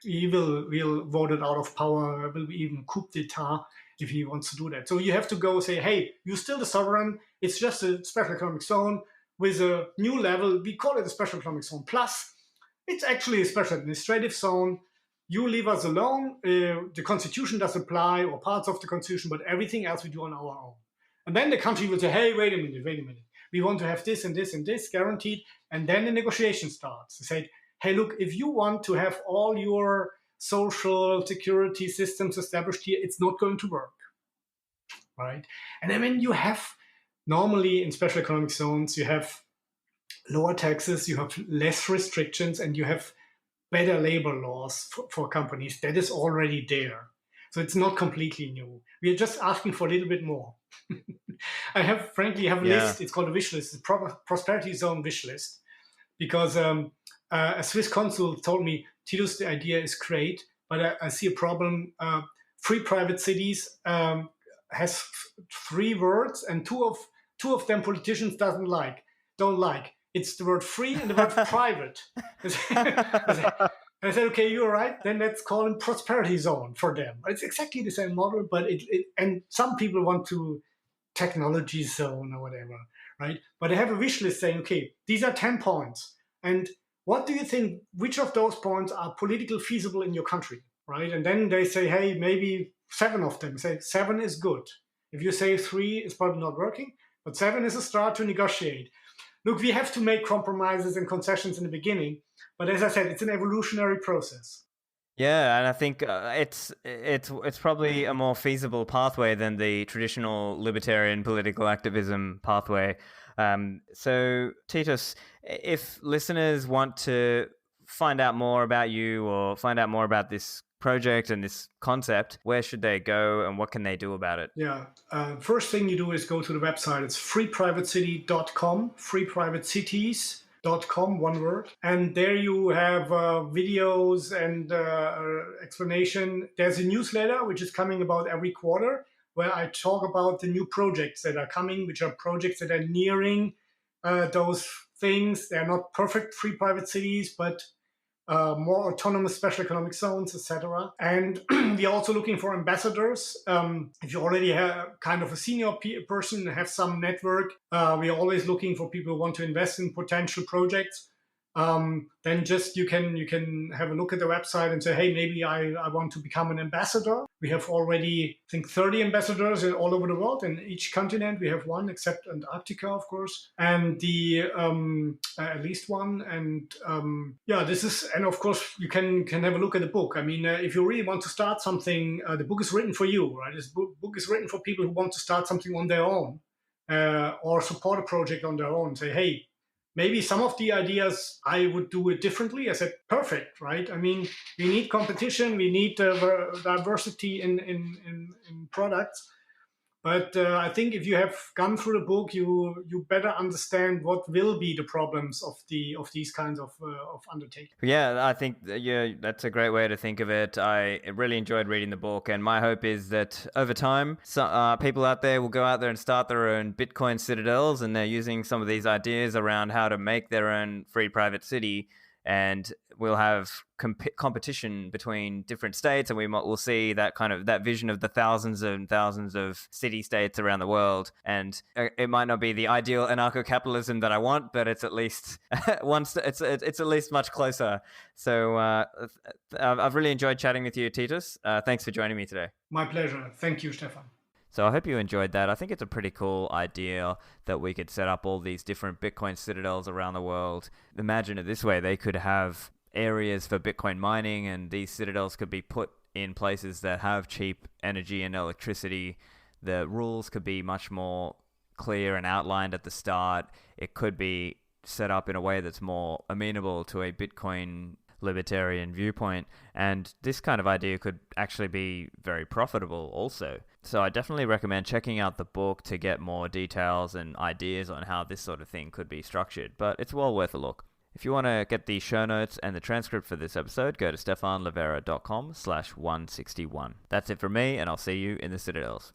he will voted out of power, will be even coup d'etat if he wants to do that. So you have to go say, hey, you're still the sovereign. It's just a special economic zone with a new level. We call it a special economic zone. Plus, it's actually a special administrative zone. You leave us alone. The constitution does apply, or parts of the constitution, but everything else we do on our own. And then the country will say, hey, wait a minute. We want to have this and this and this guaranteed. And then the negotiation starts. They say, hey, look, if you want to have all your social security systems established here, it's not going to work, right? And then you have, normally in special economic zones, you have lower taxes, you have less restrictions, and you have better labor laws for companies. That is already there. So it's not completely new. We are just asking for a little bit more. I have a list. It's called a wish list, the prosperity zone wish list, because a Swiss consul told me, Titus, the idea is great, but I see a problem. Free private cities has 3 words, and two of them politicians don't like. It's the word free and the word private. I said, okay, you're right. Then let's call it prosperity zone for them. It's exactly the same model, but and some people want to technology zone or whatever, right? But I have a wish list saying, okay, these are 10 points. And what do you think, which of those points are politically feasible in your country, right? And then they say, hey, maybe 7 of them. Say 7 is good. If you say 3, it's probably not working, but 7 is a start to negotiate. Look, we have to make compromises and concessions in the beginning, but as I said, it's an evolutionary process. Yeah, and I think it's probably a more feasible pathway than the traditional libertarian political activism pathway. So, Titus, if listeners want to find out more about you or find out more about this project and this concept, where should they go and what can they do about it? Yeah. First thing you do is go to the website. It's freeprivatecity.com, freeprivatecities.com, one word. And there you have videos and explanation. There's a newsletter which is coming about every quarter where I talk about the new projects that are coming, which are projects that are nearing those things. They're not perfect free private cities, but more autonomous special economic zones, etc. And we are also looking for ambassadors. If you already have kind of a senior person, have some network, we are always looking for people who want to invest in potential projects. Then just you can have a look at the website and say, hey, maybe I want to become an ambassador. We have already, I think, 30 ambassadors all over the world. In each continent, we have one, except Antarctica, of course, and the at least one. And this is, and of course, you can have a look at the book. I mean, if you really want to start something, the book is written for you, right? This book is written for people who want to start something on their own or support a project on their own. Say, hey, maybe some of the ideas I would do it differently. I said, perfect, right? I mean, we need competition, we need diversity in products. But I think if you have gone through the book, you better understand what will be the problems of these kinds of undertakings. Yeah, I think that's a great way to think of it. I really enjoyed reading the book, and my hope is that over time, people out there will go out there and start their own Bitcoin Citadels, and they're using some of these ideas around how to make their own free private city, and we'll have competition between different states, and we'll see that kind of that vision of the thousands and thousands of city states around the world. And it might not be the ideal anarcho-capitalism that I want, but it's at least it's at least much closer. So I've really enjoyed chatting with you, Titus. Thanks for joining me today. My pleasure. Thank you, Stefan. So I hope you enjoyed that. I think it's a pretty cool idea that we could set up all these different Bitcoin citadels around the world. Imagine it this way: they could have areas for Bitcoin mining, and these citadels could be put in places that have cheap energy and electricity. The rules could be much more clear and outlined at the start. It could be set up in a way that's more amenable to a Bitcoin libertarian viewpoint, and this kind of idea could actually be very profitable also. So I definitely recommend checking out the book to get more details and ideas on how this sort of thing could be structured, but it's well worth a look. If you want to get the show notes and the transcript for this episode, go to stefanlivera.com/161. That's it from me, and I'll see you in the Citadels.